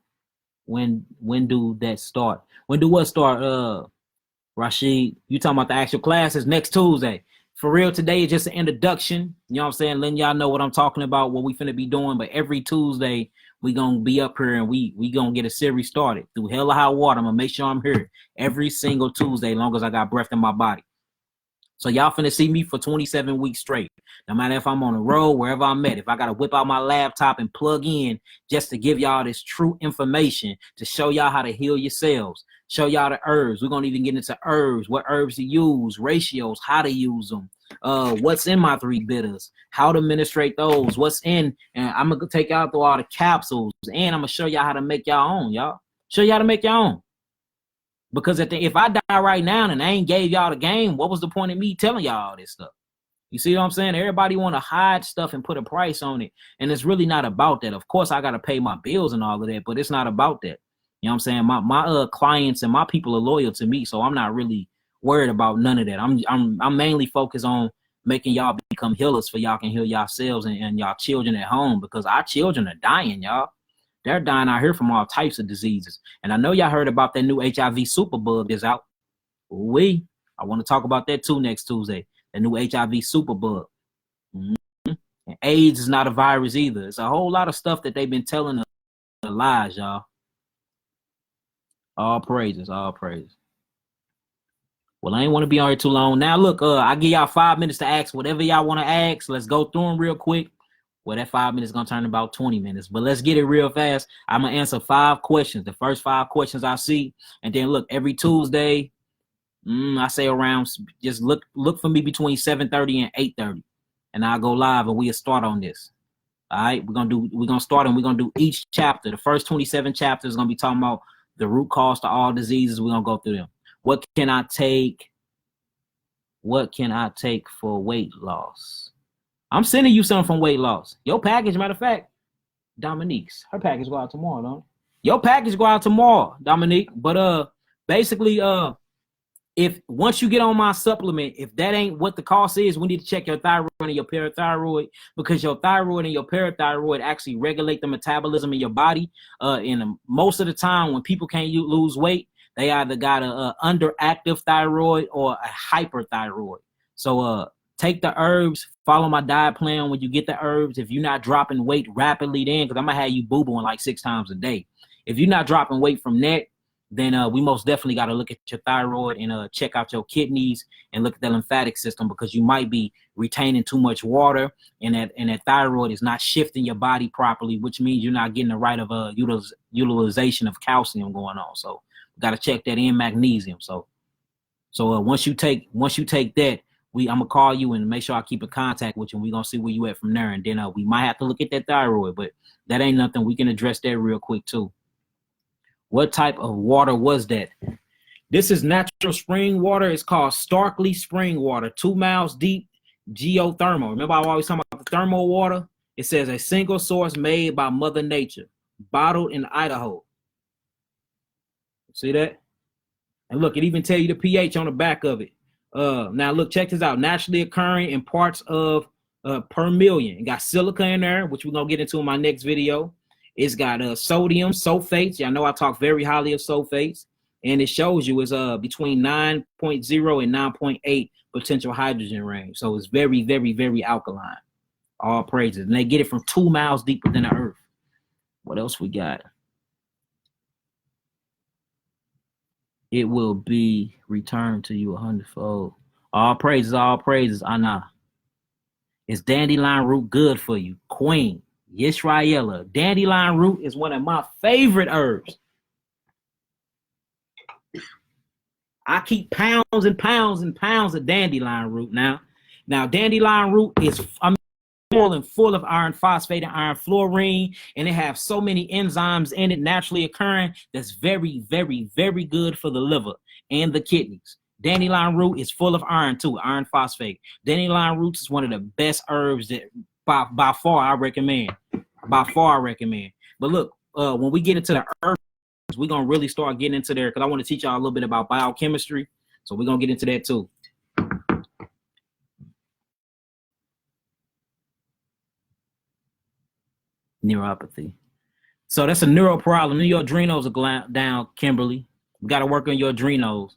that start? When do what start? Rashid, you talking about the actual classes next Tuesday. For real, today is just an introduction. You know what I'm saying? Letting y'all know what I'm talking about, what we finna be doing. But every Tuesday, we gonna be up here and we gonna get a series started. Through hell or high water, I'm gonna make sure I'm here every single Tuesday, as long as I got breath in my body. So y'all finna see me for 27 weeks straight. No matter if I'm on the road, wherever I'm at, if I gotta whip out my laptop and plug in just to give y'all this true information to show y'all how to heal yourselves, show y'all the herbs. We're gonna even get into herbs, what herbs to use, ratios, how to use them, what's in my 3 bitters, how to administrate those, what's in, and I'm gonna take y'all through all the capsules, and I'm gonna show y'all how to make y'all own, y'all. Show y'all how to make your own. Because if I die right now and I ain't gave y'all the game, what was the point of me telling y'all all this stuff? You see what I'm saying? Everybody want to hide stuff and put a price on it. And it's really not about that. Of course, I got to pay my bills and all of that, but it's not about that. You know what I'm saying? My clients and my people are loyal to me, so I'm not really worried about none of that. I'm mainly focused on making y'all become healers so y'all can heal yourselves and y'all children at home, because our children are dying, y'all. They're dying out here from all types of diseases. And I know y'all heard about that new HIV superbug that's out. I want to talk about that too next Tuesday. The new HIV superbug. Mm-hmm. And AIDS is not a virus either. It's a whole lot of stuff that they've been telling us lies, y'all. All praises, all praises. Well, I ain't want to be on here too long. Now, look, I give y'all 5 minutes to ask whatever y'all want to ask. Let's go through them real quick. Well, that 5 minutes is going to turn about 20 minutes. But let's get it real fast. I'm going to answer 5 questions. The first 5 questions I see. And then, look, every Tuesday, I say around, just look for me between 7:30 and 8:30. And I'll go live and we'll start on this. All right? We're going to start and we're going to do each chapter. The first 27 chapters is going to be talking about the root cause to all diseases. We're going to go through them. What can I take? What can I take for weight loss? I'm sending you something from weight loss. Your package, matter of fact, Dominique's. Her package go out tomorrow, don't it? Your package go out tomorrow, Dominique. But basically, if once you get on my supplement, if that ain't what the cost is, we need to check your thyroid and your parathyroid, because your thyroid and your parathyroid actually regulate the metabolism in your body. And most of the time when people can't lose weight, they either got a underactive thyroid or a hyperthyroid. So take the herbs, follow my diet plan when you get the herbs. If you're not dropping weight rapidly then, because I'm going to have you boo-booing like 6 times a day. If you're not dropping weight from that, then we most definitely got to look at your thyroid and check out your kidneys and look at the lymphatic system, because you might be retaining too much water, and that thyroid is not shifting your body properly, which means you're not getting the right of utilization of calcium going on. So got to check that in, magnesium. So once you take that, I'm gonna call you and make sure I keep in contact with you, and we're gonna see where you at from there. And then we might have to look at that thyroid, but that ain't nothing. We can address that real quick too. What type of water was that? This is natural spring water. It's called Starkly spring water, 2 miles deep, geothermal. Remember I always talk about the thermal water? It says a single source made by Mother Nature, bottled in Idaho. See that? And look, it even tell you the pH on the back of it. Now look, check this out. Naturally occurring in parts of per million. It got silica in there, which we're gonna get into in my next video. It's got sodium, sulfates. Y'all know I talk very highly of sulfates. And it shows you it's between 9.0 and 9.8 potential hydrogen range. So it's very, very, very alkaline. All praises. And they get it from 2 miles deeper than the earth. What else we got? It will be returned to you 100-fold. All praises, Anna. Is dandelion root good for you? Queen, Yisraela. Dandelion root is one of my favorite herbs. I keep pounds and pounds and pounds of dandelion root now. Now, dandelion root is full of iron phosphate and iron fluorine, and it has so many enzymes in it naturally occurring that's very, very, very good for the liver and the kidneys. Dandelion root is full of iron too, iron phosphate. Dandelion roots is one of the best herbs that by far I recommend. By far I recommend. But look, when we get into the herbs, we're gonna really start getting into there because I want to teach y'all a little bit about biochemistry. So we're gonna get into that too. Neuropathy. So that's a neural problem. Your adrenals are down, Kimberly. You got to work on your adrenals.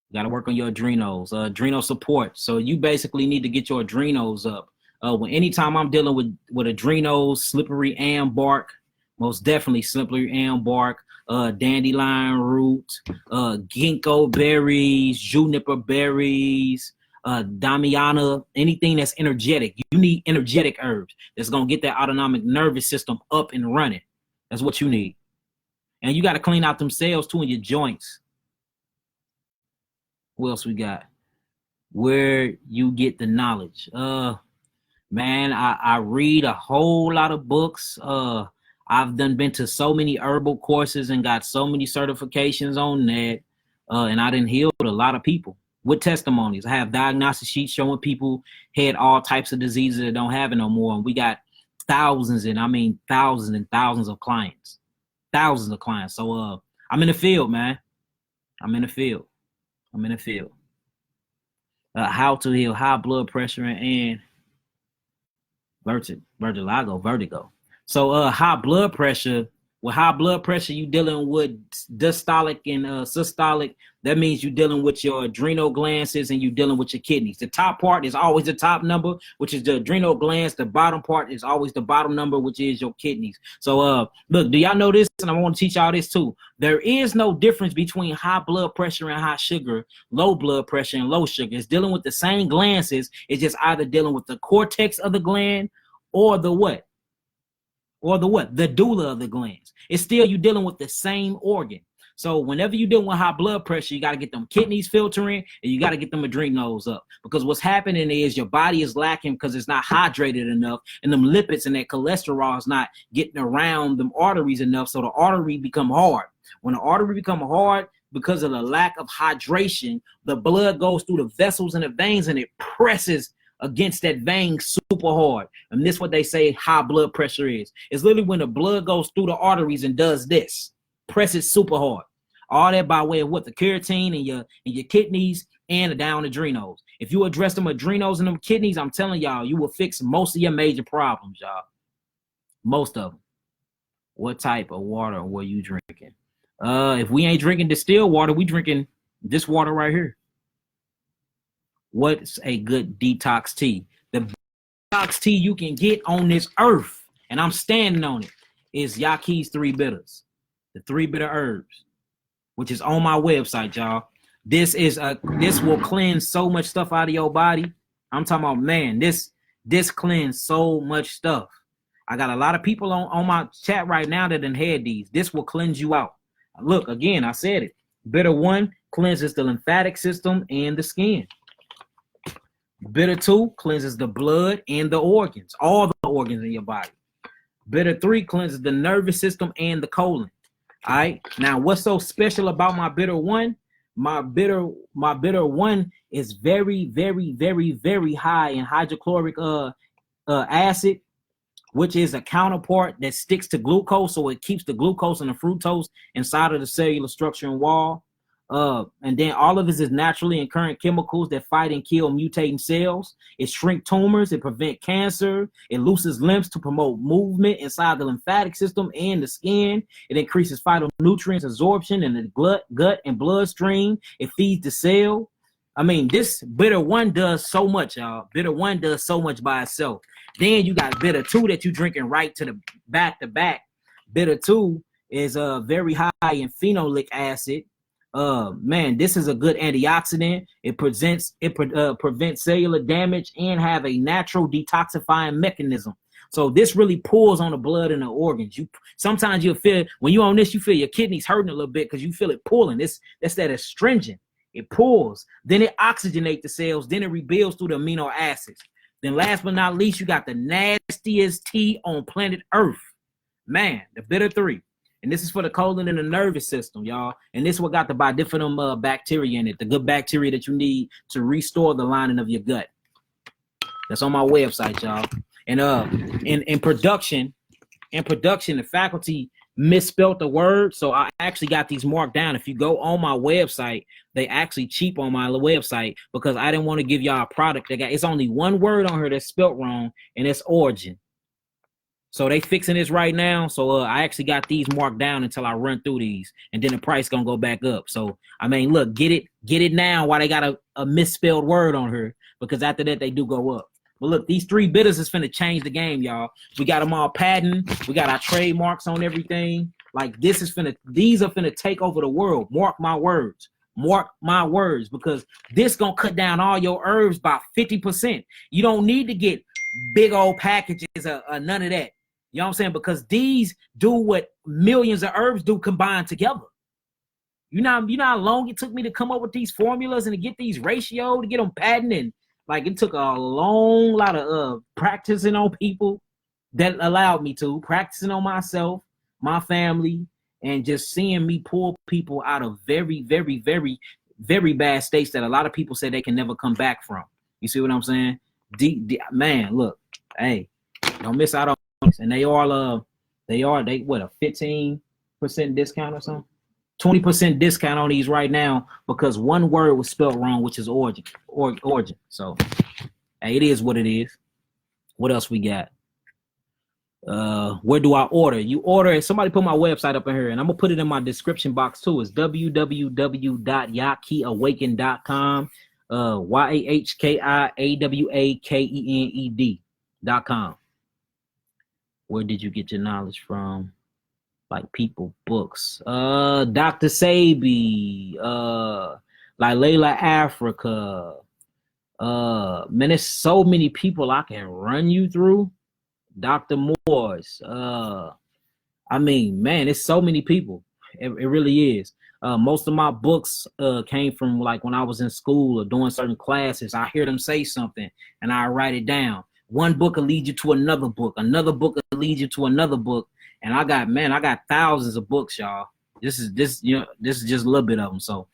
You got to work on your adrenals. Adrenal support. So you basically need to get your adrenals up. Anytime I'm dealing with adrenals, slippery elm bark, most definitely slippery elm bark, dandelion root, ginkgo berries, juniper berries, Damiana, anything that's energetic. You need energetic herbs that's going to get that autonomic nervous system up and running. That's what you need. And you got to clean out them cells too in your joints. What else we got? Where you get the knowledge. Man, I read a whole lot of books. I've been to so many herbal courses and got so many certifications on that. And I done healed a lot of people with testimonies. I have diagnostic sheets showing people had all types of diseases that don't have it no more. And we got thousands and thousands of clients. Thousands of clients. So I'm in the field, man. I'm in the field. How to heal high blood pressure and vertigo. So high blood pressure. With high blood pressure, you dealing with diastolic and systolic. That means you're dealing with your adrenal glands and you're dealing with your kidneys. The top part is always the top number, which is the adrenal glands. The bottom part is always the bottom number, which is your kidneys. So look, do y'all know this? And I want to teach y'all this too. There is no difference between high blood pressure and high sugar, low blood pressure and low sugar. It's dealing with the same glands. It's just either dealing with the cortex of the gland or the what? The doula of the glands. It's still you dealing with the same organ. So whenever you're dealing with high blood pressure, you got to get them kidneys filtering and you got to get them adrenals up, because what's happening is your body is lacking because it's not hydrated enough, and them lipids and that cholesterol is not getting around them arteries enough. So the artery become hard. When the artery become hard because of the lack of hydration, the blood goes through the vessels and the veins and it presses against that vein super hard. And this is what they say high blood pressure is. It's literally when the blood goes through the arteries and does this, presses super hard. All that by way of what? The creatine and your kidneys and the down adrenals. If you address them adrenals and them kidneys, I'm telling y'all, you will fix most of your major problems, y'all. Most of them. What type of water were you drinking? If we ain't drinking distilled water, we drinking this water right here. What's a good detox tea? The detox tea you can get on this earth, and I'm standing on it, is Yaqui's 3 bitters. The 3 bitter herbs, which is on my website, y'all. This will cleanse so much stuff out of your body. I'm talking about, man, this cleanse so much stuff. I got a lot of people on my chat right now that done had these. This will cleanse you out. Look, again, I said it. Bitter 1 cleanses the lymphatic system and the skin. Bitter 2 cleanses the blood and the organs, all the organs in your body. Bitter 3 cleanses the nervous system and the colon. All right. Now, what's so special about my bitter 1? My bitter 1 is very, very, very, very high in hydrochloric acid, which is a counterpart that sticks to glucose, so it keeps the glucose and the fructose inside of the cellular structure and wall. And then all of this is naturally occurring chemicals that fight and kill mutating cells. It shrink tumors, it prevent cancer, it loosens lymphs to promote movement inside the lymphatic system and the skin. It increases phytonutrients absorption in the gut and bloodstream. It feeds the cell. I mean, this bitter 1 does so much, y'all. Bitter 1 does so much by itself. Then you got bitter 2 that you're drinking right to the back to back. Bitter 2 is very high in phenolic acid. Man, this is a good antioxidant. It prevents cellular damage and have a natural detoxifying mechanism. So this really pulls on the blood and the organs. Sometimes you'll feel, when you're on this, you feel your kidneys hurting a little bit because you feel it pulling. That's that astringent. It pulls. Then it oxygenates the cells. Then it rebuilds through the amino acids. Then last but not least, you got the nastiest tea on planet Earth. Man, the bitter 3. And this is for the colon and the nervous system, y'all. And this is what got the bifidum bacteria in it, the good bacteria that you need to restore the lining of your gut. That's on my website, y'all. And in production, the faculty misspelled the word, so I actually got these marked down. If you go on my website, they actually cheap on my website because I didn't want to give y'all a product that it's only one word on here that's spelled wrong, and it's origin. So they fixing this right now. So I actually got these marked down until I run through these, and then the price gonna go back up. So I mean, look, get it now while they got a misspelled word on here, because after that they do go up. But look, these 3 bitters is finna change the game, y'all. We got them all patented. We got our trademarks on everything. Like these are finna take over the world. Mark my words. Mark my words, because this gonna cut down all your herbs by 50%. You don't need to get big old packages or none of that. You know what I'm saying? Because these do what millions of herbs do combined together. You know how long it took me to come up with these formulas and to get these ratios, to get them patented. Like it took a long lot of practicing on people that allowed me to, practicing on myself, my family, and just seeing me pull people out of very, very, very, very bad states that a lot of people say they can never come back from. You see what I'm saying? Man, look, hey, don't miss out on this. And they what, a 15% discount or something? 20% discount on these right now because one word was spelled wrong, which is origin. So hey, it is what it is. What else we got? Where do I order? You order it. Somebody put my website up in here, and I'm gonna put it in my description box too. It's www.yakiawakened.com. YAHKIAWAKENED.com. Where did you get your knowledge from? Like people, books, Dr. Sebi, like Layla Africa, man, there's so many people I can run you through. Dr. Morse, I mean, man, it's so many people. It really is. Most of my books came from like when I was in school or doing certain classes. I hear them say something and I write it down. One book will lead you to another book. Another book will lead you to another book. And I got thousands of books, y'all. This is just a little bit of them. So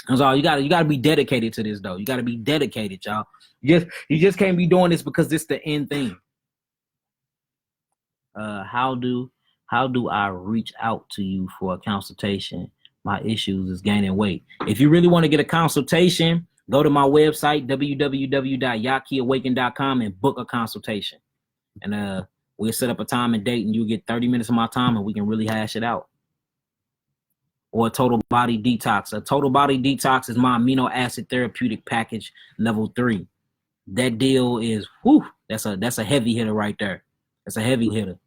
that's all. You gotta be dedicated to this, though. You gotta be dedicated, y'all. You just can't be doing this because this the end thing. How do I reach out to you for a consultation? My issues is gaining weight. If you really want to get a consultation, go to my website, www.yakiawaken.com, and book a consultation. And we'll set up a time and date, and you'll get 30 minutes of my time, and we can really hash it out. Or a total body detox. A total body detox is my amino acid therapeutic package level 3. That deal is, that's a heavy hitter right there. That's a heavy hitter.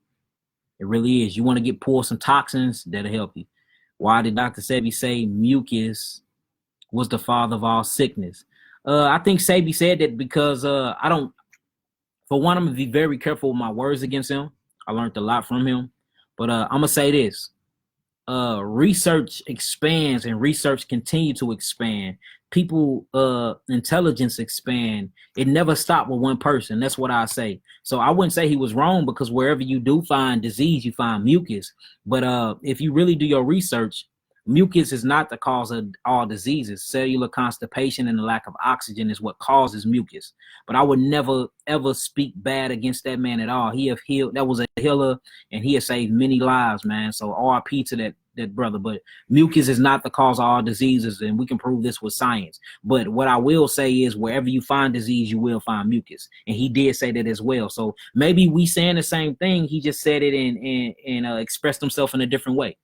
It really is. You want to pull some toxins, that'll help you. Why did Dr. Sebi say mucus was the father of all sickness? I think Sebi said that because for one, I'm going to be very careful with my words against him. I learned a lot from him. But I'm going to say this. Research expands and research continue to expand. People, intelligence expand. It never stopped with one person. That's what I say. So I wouldn't say he was wrong because wherever you do find disease, you find mucus. But if you really do your research, mucus is not the cause of all diseases. Cellular constipation and the lack of oxygen is what causes mucus. But I would never, ever speak bad against that man at all. He have healed. That was a healer, and he has saved many lives, man. So RIP to that brother. But mucus is not the cause of all diseases, and we can prove this with science. But what I will say is wherever you find disease, you will find mucus. And he did say that as well. So maybe we saying the same thing. He just said it and expressed himself in a different way.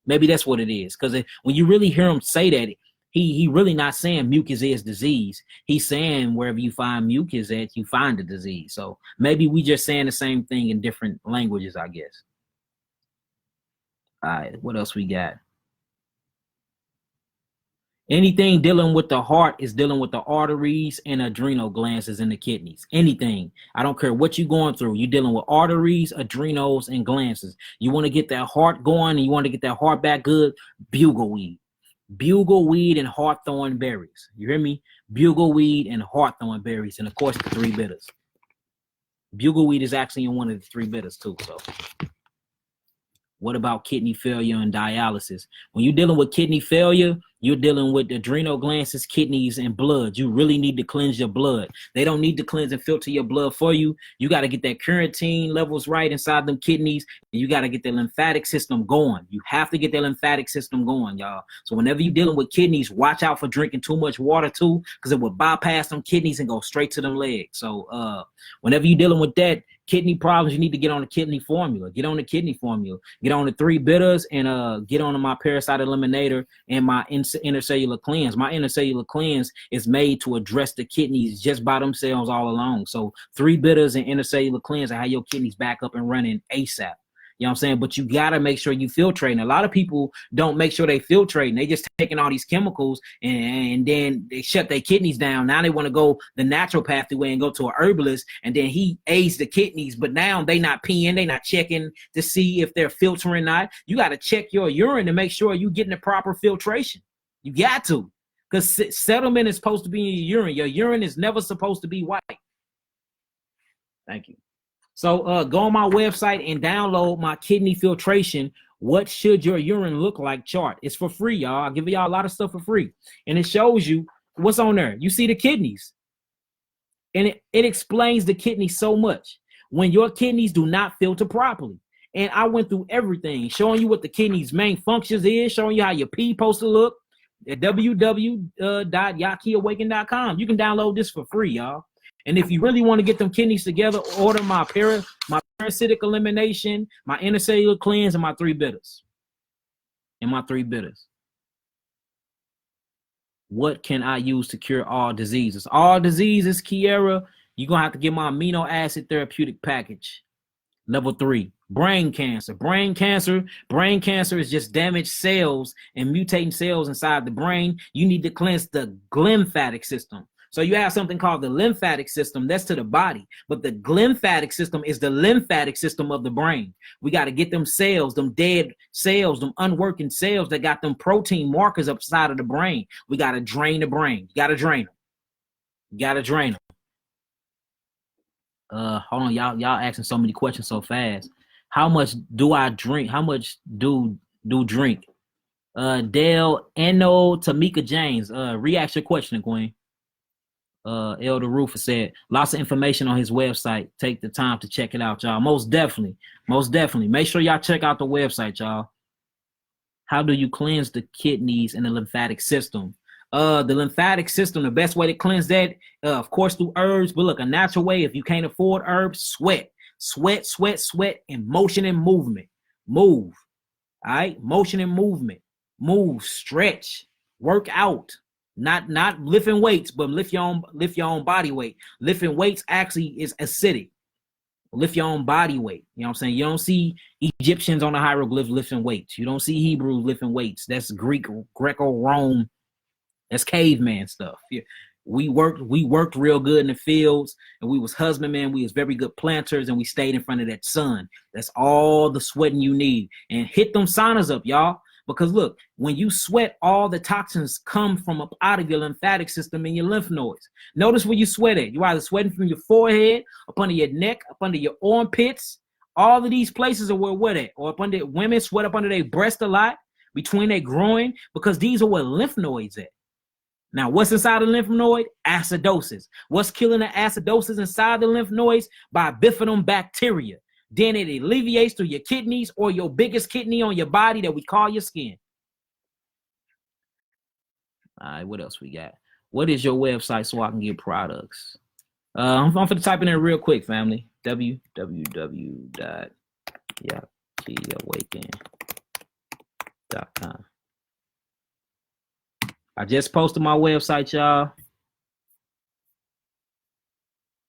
Maybe that's what it is. Because when you really hear him say that, he really not saying mucus is disease. He's saying wherever you find mucus at, you find the disease. So maybe we just saying the same thing in different languages, I guess. All right, what else we got? Anything dealing with the heart is dealing with the arteries and adrenal glands in the kidneys. Anything. I don't care what you're going through. You're dealing with arteries, adrenals, and glands. You want to get that heart going and you want to get that heart back good, bugleweed. Bugleweed and hawthorn berries. You hear me? Bugleweed and hawthorn berries. And of course, the 3 bitters. Bugleweed is actually in one of the 3 bitters too. So what about kidney failure and dialysis? When you're dealing with kidney failure, you're dealing with adrenal glands, kidneys, and blood. You really need to cleanse your blood. They don't need to cleanse and filter your blood for you. You got to get that creatine levels right inside them kidneys, and you got to get the lymphatic system going. You have to get the lymphatic system going, y'all. So whenever you're dealing with kidneys, watch out for drinking too much water too, because it will bypass them kidneys and go straight to them legs. So whenever you're dealing with that, kidney problems, you need to get on the kidney formula. Get on the kidney formula. Get on the 3 bitters and get on my parasite eliminator and my intercellular cleanse. My intercellular cleanse is made to address the kidneys just by themselves all along. So 3 bitters and intercellular cleanse are how your kidneys back up and running ASAP. You know what I'm saying? But you got to make sure you filtrate. A lot of people don't make sure they filtrate. They just taking all these chemicals and then they shut their kidneys down. Now they want to go the naturopathy way and go to a herbalist, and then he aids the kidneys. But now they not peeing. They not checking to see if they're filtering or not. You got to check your urine to make sure you're getting the proper filtration. You got to. Because settlement is supposed to be in your urine. Your urine is never supposed to be white. Thank you. So go on my website and download my kidney filtration. What should your urine look like chart? It's for free, y'all. I'll give y'all a lot of stuff for free. And it shows you what's on there. You see the kidneys. And it explains the kidneys so much. When your kidneys do not filter properly. And I went through everything, showing you what the kidneys' main functions is, showing you how your pee supposed to look at www.yakiawaken.com. You can download this for free, y'all. And if you really want to get them kidneys together, order my parasitic elimination, my intercellular cleanse, and my 3 bitters. What can I use to cure all diseases? All diseases, Kiera, you're going to have to get my amino acid therapeutic package. Level 3, brain cancer. Brain cancer is just damaged cells and mutating cells inside the brain. You need to cleanse the lymphatic system. So you have something called the lymphatic system. That's to the body. But the lymphatic system is the lymphatic system of the brain. We got to get them cells, them dead cells, them unworking cells that got them protein markers upside of the brain. We got to drain the brain. You got to drain them. Hold on, y'all asking so many questions so fast. How much do I drink? How much do drink? Dale Eno Tamika James. Re-ask your question, Queen. Elder Rufus said lots of information on his website. Take the time to check it out, y'all. Most definitely. Make sure y'all check out the website, y'all. How do you cleanse the kidneys and the lymphatic system? The lymphatic system, the best way to cleanse that, of course, through herbs. But look, a natural way, if you can't afford herbs, sweat, and motion and movement. Move. All right, motion and movement. Move, stretch, work out. Not lifting weights, but lift your own body weight. Lifting weights actually is acidic. Lift your own body weight. You know what I'm saying? You don't see Egyptians on the hieroglyphs lifting weights. You don't see Hebrews lifting weights. That's Greco-Rome. That's caveman stuff. Yeah. We worked real good in the fields, and we was husbandmen. We was very good planters, and we stayed in front of that sun. That's all the sweating you need. And hit them saunas up, y'all. Because look, when you sweat, all the toxins come from up out of your lymphatic system and your lymph nodes. Notice where you sweat at. You're either sweating from your forehead, up under your neck, up under your armpits. All of these places are where wet at. Or up under women sweat up under their breast a lot, between their groin, because these are where lymph nodes at. Now, what's inside the lymph node? Acidosis. What's killing the acidosis inside the lymph nodes? By bifidum bacteria. Then it alleviates through your kidneys or your biggest kidney on your body that we call your skin. All right, what else we got? What is your website so I can get products? I'm going to type it in real quick, family. www.yakiawaken.com. I just posted my website, y'all.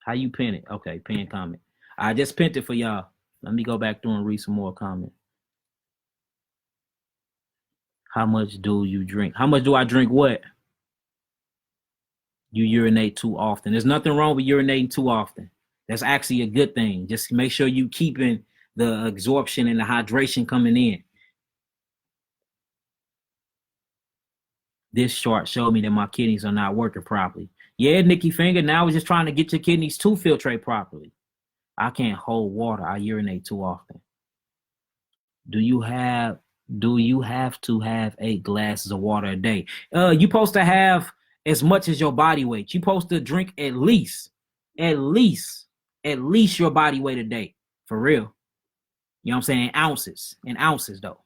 How you pin it? Okay, pin comment. I just pinned it for y'all. Let me go back through and read some more comments. How much do you drink? How much do I drink what? You urinate too often. There's nothing wrong with urinating too often. That's actually a good thing. Just make sure you keeping the absorption and the hydration coming in. This chart showed me that my kidneys are not working properly. Yeah, Nikki Finger, now we're just trying to get your kidneys to filtrate properly. I can't hold water. I urinate too often. Do you have to have 8 glasses of water a day? You're supposed to have as much as your body weight. You're supposed to drink at least your body weight a day. For real. You know what I'm saying? In ounces though.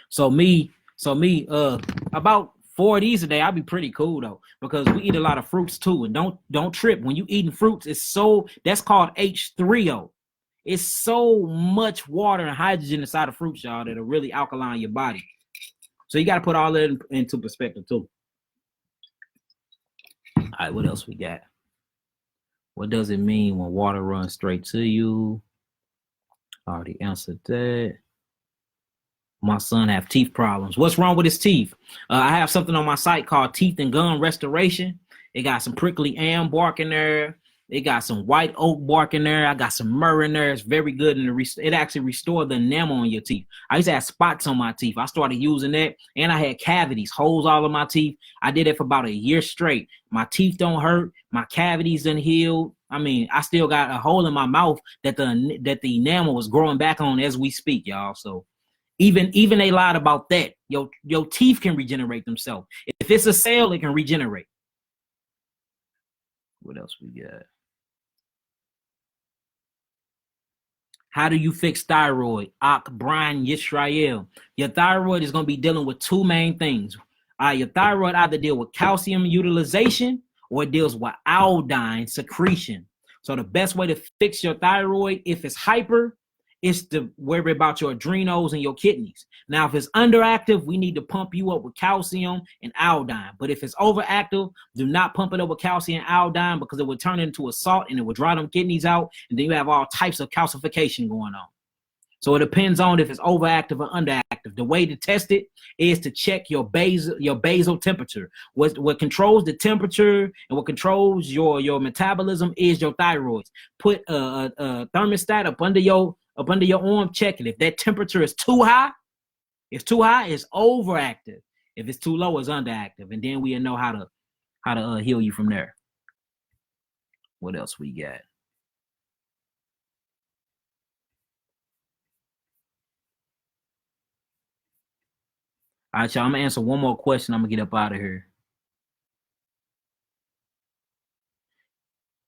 So me, about 4 of these a day, I'd be pretty cool though, because we eat a lot of fruits too. And don't trip. When you eating fruits, that's called H3O. It's so much water and hydrogen inside of fruits, y'all, that'll really alkaline your body. So you got to put all that into perspective too. All right, what else we got? What does it mean when water runs straight to you? I already answered that. My son have teeth problems. What's wrong with his teeth? I have something on my site called Teeth and Gum Restoration. It got some prickly elm bark in there. It got some white oak bark in there. I got some myrrh in there. It's very good. And it actually restored the enamel on your teeth. I used to have spots on my teeth. I started using that. And I had cavities, holes all in my teeth. I did it for about a year straight. My teeth don't hurt. My cavities done healed. I mean, I still got a hole in my mouth that the enamel was growing back on as we speak, y'all. So even they lied about that. Your teeth can regenerate themselves. If it's a cell, it can regenerate. What else we got? How do you fix thyroid? Brian Yisrael. Your thyroid is going to be dealing with 2 main things. Your thyroid either deal with calcium utilization or it deals with iodine secretion. So the best way to fix your thyroid, if it's hyper, is to worry about your adrenals and your kidneys. Now, if it's underactive, we need to pump you up with calcium and iodine. But if it's overactive, do not pump it up with calcium and iodine, because it would turn it into a salt and it would dry them kidneys out. And then you have all types of calcification going on. So it depends on if it's overactive or underactive. The way to test it is to check your basal temperature. What controls the temperature and what controls your metabolism is your thyroid. Put a thermostat up under your arm, check it. If that temperature is too high, it's overactive. If it's too low, it's underactive. And then we'll know how to heal you from there. What else we got? All right, y'all, I'm gonna answer one more question. I'm gonna get up out of here.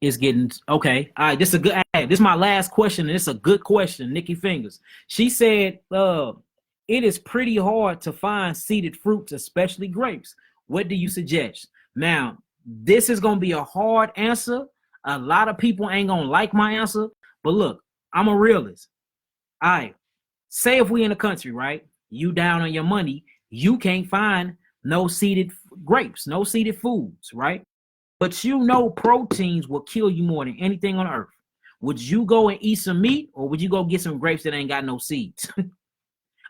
It's getting okay. All right, this is a good. This is my last question, and it's a good question. Nikki Fingers. She said, "It is pretty hard to find seeded fruits, especially grapes. What do you suggest?" Now, this is gonna be a hard answer. A lot of people ain't gonna like my answer, but look, I'm a realist. All right, say if we in the country, right? You down on your money, you can't find no seeded grapes, no seeded foods, right? But proteins will kill you more than anything on earth. Would you go and eat some meat, or would you go get some grapes that ain't got no seeds?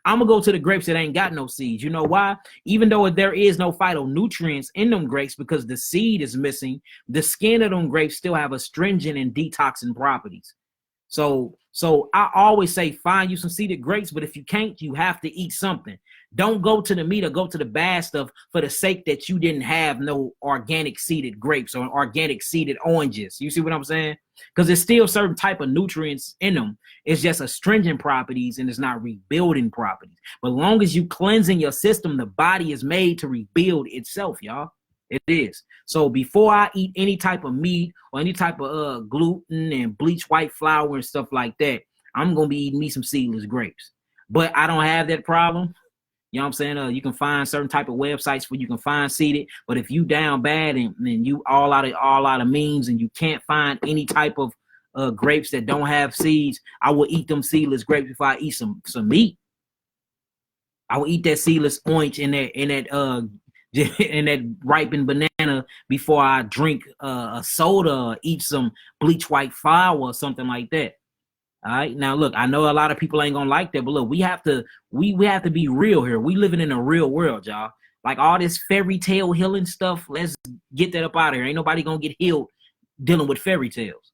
I'm gonna go to the grapes that ain't got no seeds. You know why? Even though there is no phytonutrients in them grapes because the seed is missing, the skin of them grapes still have astringent and detoxing properties. So I always say find you some seeded grapes, but if you can't, you have to eat something. Don't go to the meat or go to the bad stuff for the sake that you didn't have no organic seeded grapes or organic seeded oranges. You see what I'm saying? Because there's still certain type of nutrients in them. It's just astringent properties and it's not rebuilding properties. But as long as you cleansing your system, the body is made to rebuild itself, y'all. It is. So before I eat any type of meat or any type of gluten and bleached white flour and stuff like that, I'm going to be eating me some seedless grapes. But I don't have that problem. You know what I'm saying? You can find certain type of websites where you can find seeded. But if you down bad and you all out of means and you can't find any type of grapes that don't have seeds, I will eat them seedless grapes before I eat some meat. I will eat that seedless orange in that ripened banana before I drink a soda or eat some bleach white flour or something like that. All right. Now look, I know a lot of people ain't gonna like that, but look, we have to be real here. We living in a real world, y'all. Like all this fairy tale healing stuff, let's get that up out of here. Ain't nobody gonna get healed dealing with fairy tales.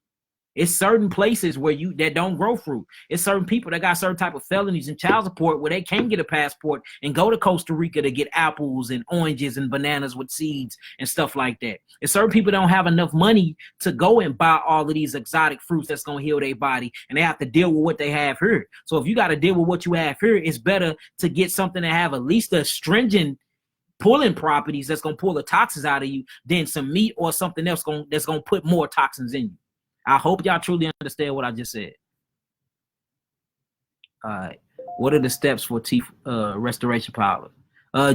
It's certain places where that don't grow fruit. It's certain people that got certain type of felonies and child support where they can get a passport and go to Costa Rica to get apples and oranges and bananas with seeds and stuff like that. And certain people don't have enough money to go and buy all of these exotic fruits that's going to heal their body, and they have to deal with what they have here. So if you got to deal with what you have here, it's better to get something that have at least a stringent pulling properties that's going to pull the toxins out of you than some meat or something else that's going to put more toxins in you. I hope y'all truly understand what I just said. All right. What are the steps for teeth restoration powder?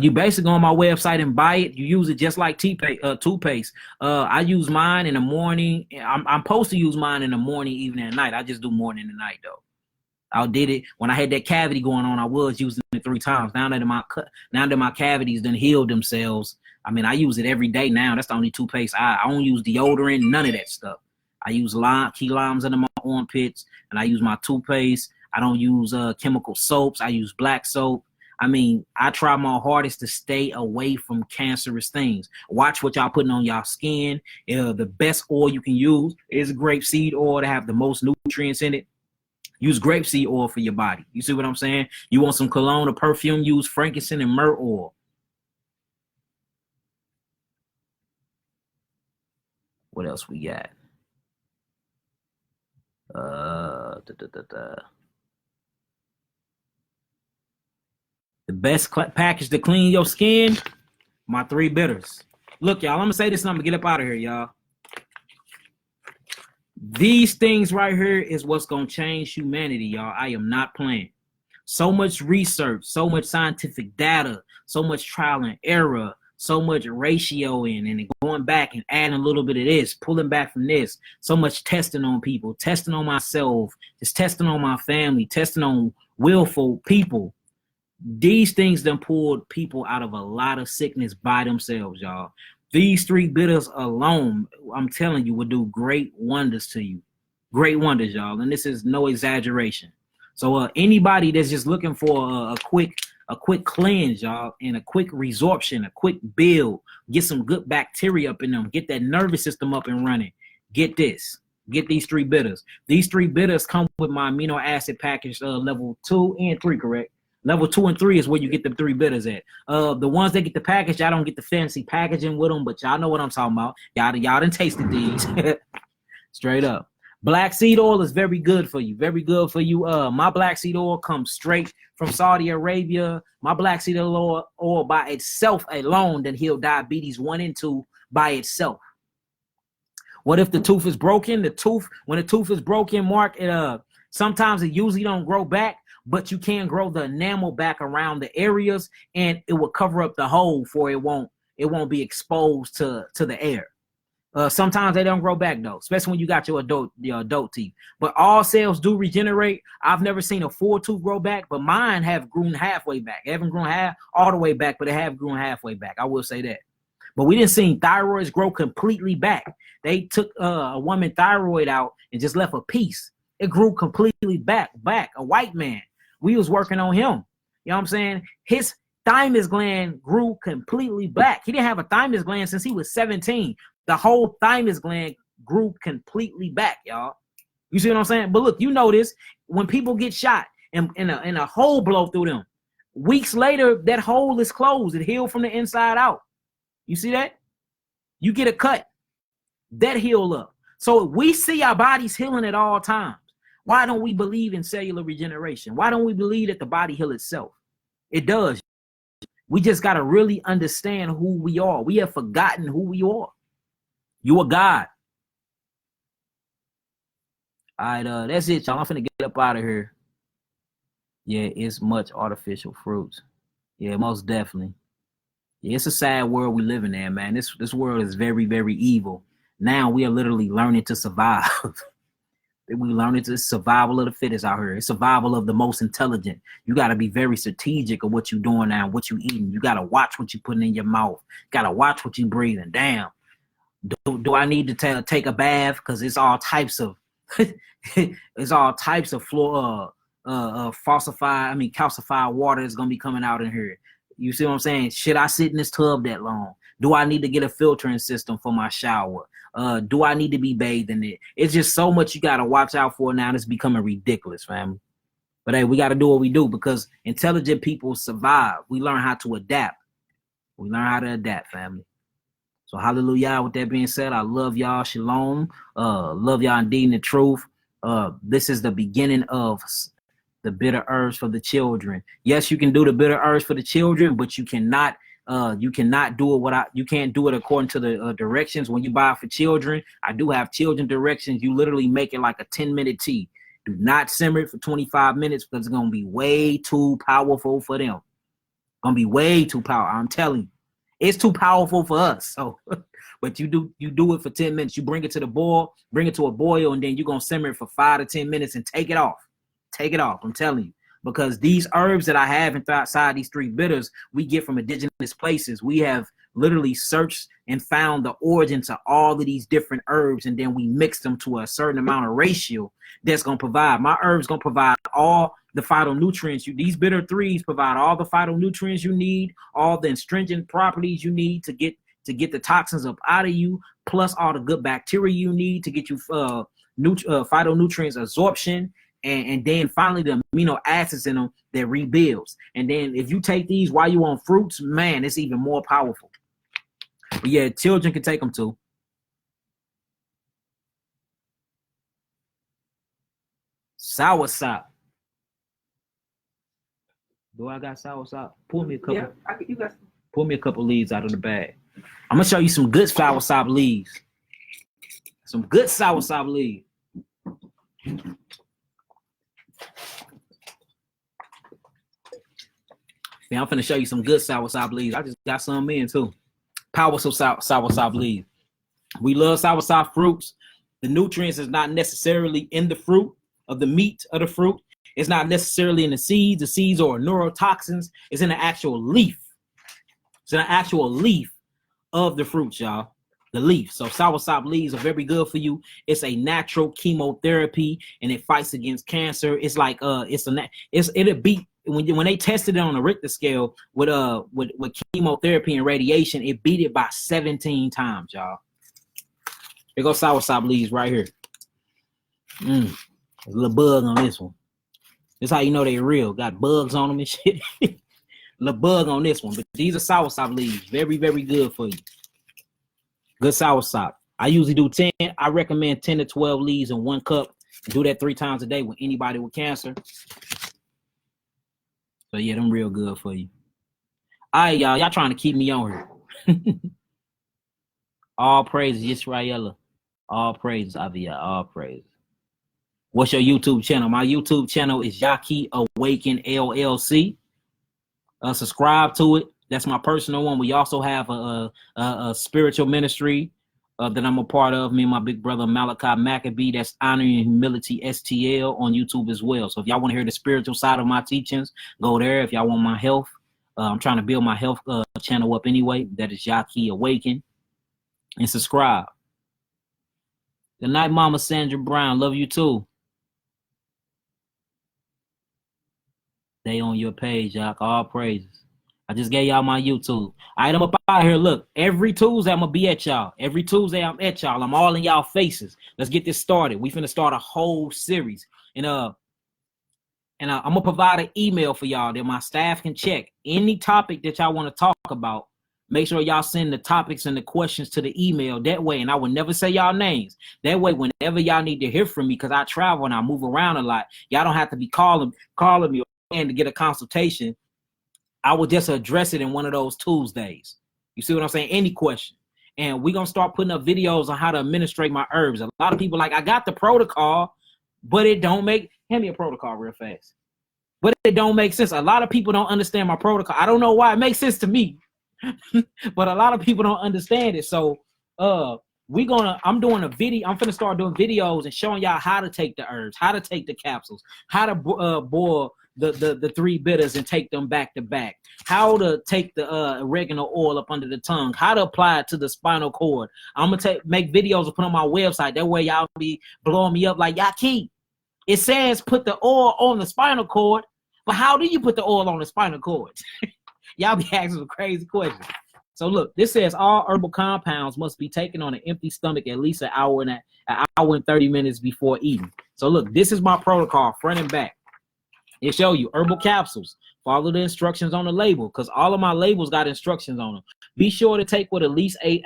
You basically go on my website and buy it. You use it just like toothpaste. I use mine in the morning. I'm supposed to use mine in the morning, evening, and night. I just do morning and night though. I did it when I had that cavity going on. I was using it 3 times. Now that my cavities done healed themselves, I mean, I use it every day now. That's the only toothpaste. I don't use deodorant, none of that stuff. I use key limes under my armpits, and I use my toothpaste. I don't use chemical soaps. I use black soap. I mean, I try my hardest to stay away from cancerous things. Watch what y'all putting on y'all skin. The best oil you can use is grapeseed oil to have the most nutrients in it. Use grapeseed oil for your body. You see what I'm saying? You want some cologne or perfume, use frankincense and myrrh oil. What else we got? The best package to clean your skin, my 3 bitters. Look, y'all, I'm gonna say this and I'm gonna get up out of here, y'all. These things right here is what's gonna change humanity, y'all. I am not playing. So much research, so much scientific data, so much trial and error, so much ratio in and going back and adding a little bit of this, pulling back from this, so much testing on people, testing on myself, just testing on my family, testing on willful people. These things done pulled people out of a lot of sickness by themselves, y'all. These 3 bitters alone, I'm telling you, will do great wonders to you. Great wonders, y'all. And this is no exaggeration. So anybody that's just looking for a quick cleanse, y'all, and a quick resorption, a quick build, get some good bacteria up in them, get that nervous system up and running. Get this. Get these 3 bitters. These 3 bitters come with my amino acid package, level 2 and 3, correct? Level 2 and 3 is where you get the 3 bitters at. The ones that get the package, I don't get the fancy packaging with them, but y'all know what I'm talking about. Y'all done tasted these. Straight up. Black seed oil is very good for you. Very good for you. My black seed oil comes straight from Saudi Arabia. My black seed oil by itself alone then heal diabetes 1 and 2 by itself. What if the tooth is broken? When the tooth is broken, Mark, sometimes it usually don't grow back, but you can grow the enamel back around the areas, and it will cover up the hole for it won't be exposed to the air. Sometimes they don't grow back though, especially when you got your adult teeth. But all cells do regenerate. I've never seen a full tooth grow back, but mine have grown halfway back. They haven't grown all the way back, but they have grown halfway back. I will say that. But we didn't see thyroids grow completely back. They took a woman thyroid out and just left a piece. It grew completely back. A white man. We was working on him. You know what I'm saying? His thymus gland grew completely back. He didn't have a thymus gland since he was 17. The whole thymus gland grew completely back, y'all. You see what I'm saying? But look, you notice when people get shot and a hole blow through them, weeks later, that hole is closed. It healed from the inside out. You see that? You get a cut, that heal up. So we see our bodies healing at all times. Why don't we believe in cellular regeneration? Why don't we believe that the body heals itself? It does. We just got to really understand who we are. We have forgotten who we are. You are God. All right, that's it, y'all. I'm finna get up out of here. Yeah, it's much artificial fruits. Yeah, most definitely. Yeah, it's a sad world we live in there, man. This world is very, very evil. Now we are literally learning to survive. We learning to survival of the fittest out here. It's survival of the most intelligent. You got to be very strategic of what you're doing now, what you eating. You got to watch what you're putting in your mouth. Got to watch what you're breathing. Damn. Do I need to take a bath? Because it's all types of It's all types of calcified water is gonna be coming out in here. You see what I'm saying? Should I sit in this tub that long? Do I need to get a filtering system for my shower? Do I need to be bathed in it? It's just so much you gotta watch out for now. It's becoming ridiculous, family. But hey, we gotta do what we do because intelligent people survive. We learn how to adapt. We learn how to adapt, family. So hallelujah. With that being said, I love y'all. Shalom. Love y'all indeed in the truth. This is the beginning of the bitter herbs for the children. Yes, you can do the bitter herbs for the children, but you cannot do it you can't do it according to the directions when you buy it for children. I do have children directions. You literally make it like a 10-minute tea. Do not simmer it for 25 minutes because it's gonna be way too powerful for them. Gonna be way too powerful. I'm telling you. It's too powerful for us. So, but you do it for 10 minutes. You bring it to the boil, bring it to a boil, and then you're gonna simmer it for 5 to 10 minutes and take it off. Take it off. I'm telling you. Because these herbs that I have inside these 3 bitters, we get from indigenous places. We have literally searched and found the origins of all of these different herbs, and then we mix them to a certain amount of ratio that's gonna provide. My herbs gonna provide all the phytonutrients. These bitter 3s provide all the phytonutrients you need, all the astringent properties you need to get the toxins up out of you, plus all the good bacteria you need to get you phytonutrients absorption. And then finally the amino acids in them that rebuilds. And then if you take these while you on fruits, man, it's even more powerful. But yeah, children can take them too. Soursop. Do I got soursop? Pull me a couple. Yeah, you got. Pull me a couple leaves out of the bag. I'm gonna show you some good soursop leaves. Some good soursop leaves. Yeah, I'm finna show you some good soursop leaves. I just got some in too. Powerful soursop leaves. We love soursop fruits. The nutrients is not necessarily in the fruit of the meat of the fruit. It's not necessarily in the seeds. The seeds are neurotoxins. It's in the actual leaf. It's in the actual leaf of the fruit, y'all. The leaf. So soursop leaves are very good for you. It's a natural chemotherapy and it fights against cancer. It's like it'll beat when they tested it on the Richter scale with chemotherapy and radiation, it beat it by 17 times, y'all. Here goes soursop leaves right here. There's a little bug on this one. This how you know they real. Got bugs on them and shit. Little bug on this one. But these are soursop leaves. Very, very good for you. Good soursop. I usually do 10. I recommend 10 to 12 leaves in 1 cup. Do that 3 times a day with anybody with cancer. So yeah, them real good for you. All right, y'all. Y'all trying to keep me on here. All praises, Yisraella. All praises, Avia. All praises. What's your YouTube channel? My YouTube channel is Yaki Awaken LLC. Subscribe to it. That's my personal one. We also have a spiritual ministry that I'm a part of. Me and my big brother Malachi Maccabee. That's Honor and Humility STL on YouTube as well. So if y'all want to hear the spiritual side of my teachings, go there. If y'all want my health, I'm trying to build my health channel up anyway. That is Yaki Awaken. And subscribe. Good night, Mama Sandra Brown. Love you too. They on your page, y'all. All praises. I just gave y'all my YouTube. All right, I'm up out here. Look, every Tuesday I'm gonna be at y'all. Every Tuesday I'm at y'all. I'm all in y'all faces. Let's get this started. We finna start a whole series. And I'm gonna provide an email for y'all that my staff can check. Any topic that y'all want to talk about, make sure y'all send the topics and the questions to the email. That way, and I will never say y'all names. That way, whenever y'all need to hear from me, because I travel and I move around a lot, y'all don't have to be calling me to get a consultation. I will just address it in one of those Tuesdays. You see what I'm saying? Any question. And we're going to start putting up videos on how to administrate my herbs. A lot of people like, I got the protocol, but it don't make, hand me a protocol real fast. But it don't make sense. A lot of people don't understand my protocol. I don't know why. It makes sense to me. But a lot of people don't understand it. So I'm doing a video. I'm going to start doing videos and showing y'all how to take the herbs, how to take the capsules, how to boil the three bitters and take them back to back. How to take the oregano oil up under the tongue. How to apply it to the spinal cord. I'm gonna make videos and put on my website. That way y'all be blowing me up like Yaki. It says put the oil on the spinal cord, but how do you put the oil on the spinal cord? Y'all be asking some crazy questions. So look, this says all herbal compounds must be taken on an empty stomach at least an hour and 30 minutes before eating. So look, this is my protocol, front and back. It show you herbal capsules. Follow the instructions on the label because all of my labels got instructions on them. Be sure to take with at least 8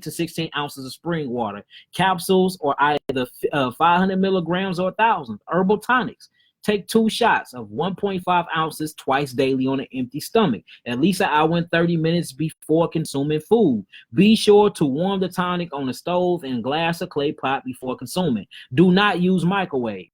to 16 ounces of spring water. Capsules or either 500 milligrams or 1,000. Herbal tonics. Take 2 shots of 1.5 ounces twice daily on an empty stomach, at least an hour and 30 minutes before consuming food. Be sure to warm the tonic on the stove in glass or clay pot before consuming. Do not use microwave.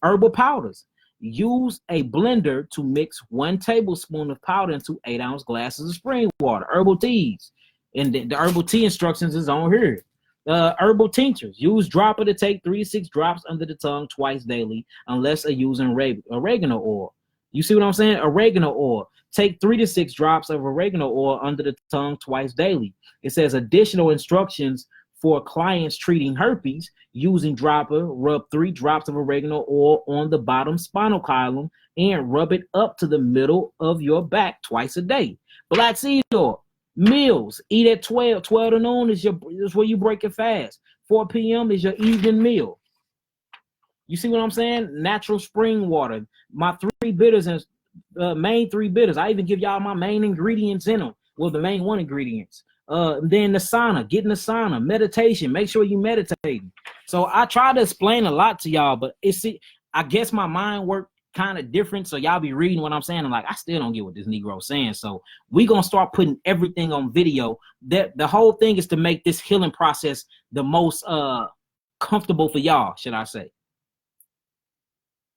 Herbal powders. Use a blender to mix 1 tablespoon of powder into 8-ounce glasses of spring water. Herbal teas. And the herbal tea instructions is on here. Herbal tinctures. Use dropper to take 3 to 6 drops under the tongue twice daily, unless using oregano oil. You see what I'm saying? Oregano oil. Take 3 to 6 drops of oregano oil under the tongue twice daily. It says additional instructions for clients treating herpes. Using dropper, rub 3 drops of oregano oil on the bottom spinal column and rub it up to the middle of your back twice a day. Black seed oil. Meals, eat at 12 to noon is where you break your fast. 4 p.m. is your evening meal. You see what I'm saying? Natural spring water. My 3 bitters and main 3 bitters. I even give y'all my main ingredients in them. Well, the main 1 ingredients. Then the sauna, get in the sauna, meditation. Make sure you meditate. So I try to explain a lot to y'all, but I guess my mind worked kind of different, so y'all be reading what I'm saying. I'm like, I still don't get what this Negro saying. So we gonna start putting everything on video. That the whole thing is to make this healing process the most comfortable for y'all, should I say.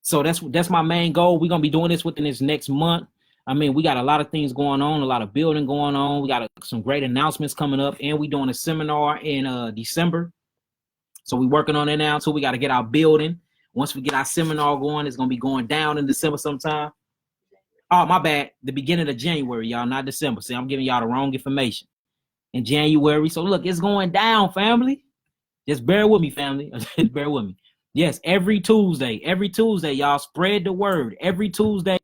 So that's my main goal. We're gonna be doing this within this next month. I mean, we got a lot of things going on, a lot of building going on. We got some great announcements coming up, and we're doing a seminar in December. So we're working on it now too. We got to get our building. Once we get our seminar going, it's going to be going down in December sometime. Oh, my bad. The beginning of January, y'all, not December. See, I'm giving y'all the wrong information. In January. So, look, it's going down, family. Just bear with me, family. Just bear with me. Yes, every Tuesday, y'all spread the word. Every Tuesday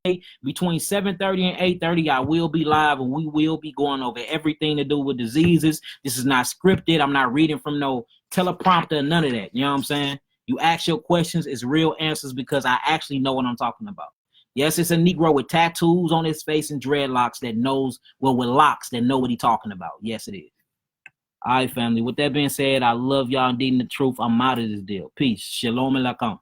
between 7:30 and 8:30, I will be live, and we will be going over everything to do with diseases. This is not scripted. I'm not reading from no teleprompter, none of that. You know what I'm saying? You ask your questions, it's real answers because I actually know what I'm talking about. Yes, it's a Negro with tattoos on his face and dreadlocks with locks that know what he's talking about. Yes, it is. All right, family. With that being said, I love y'all indeed in the truth. I'm out of this deal. Peace. Shalom alaikum.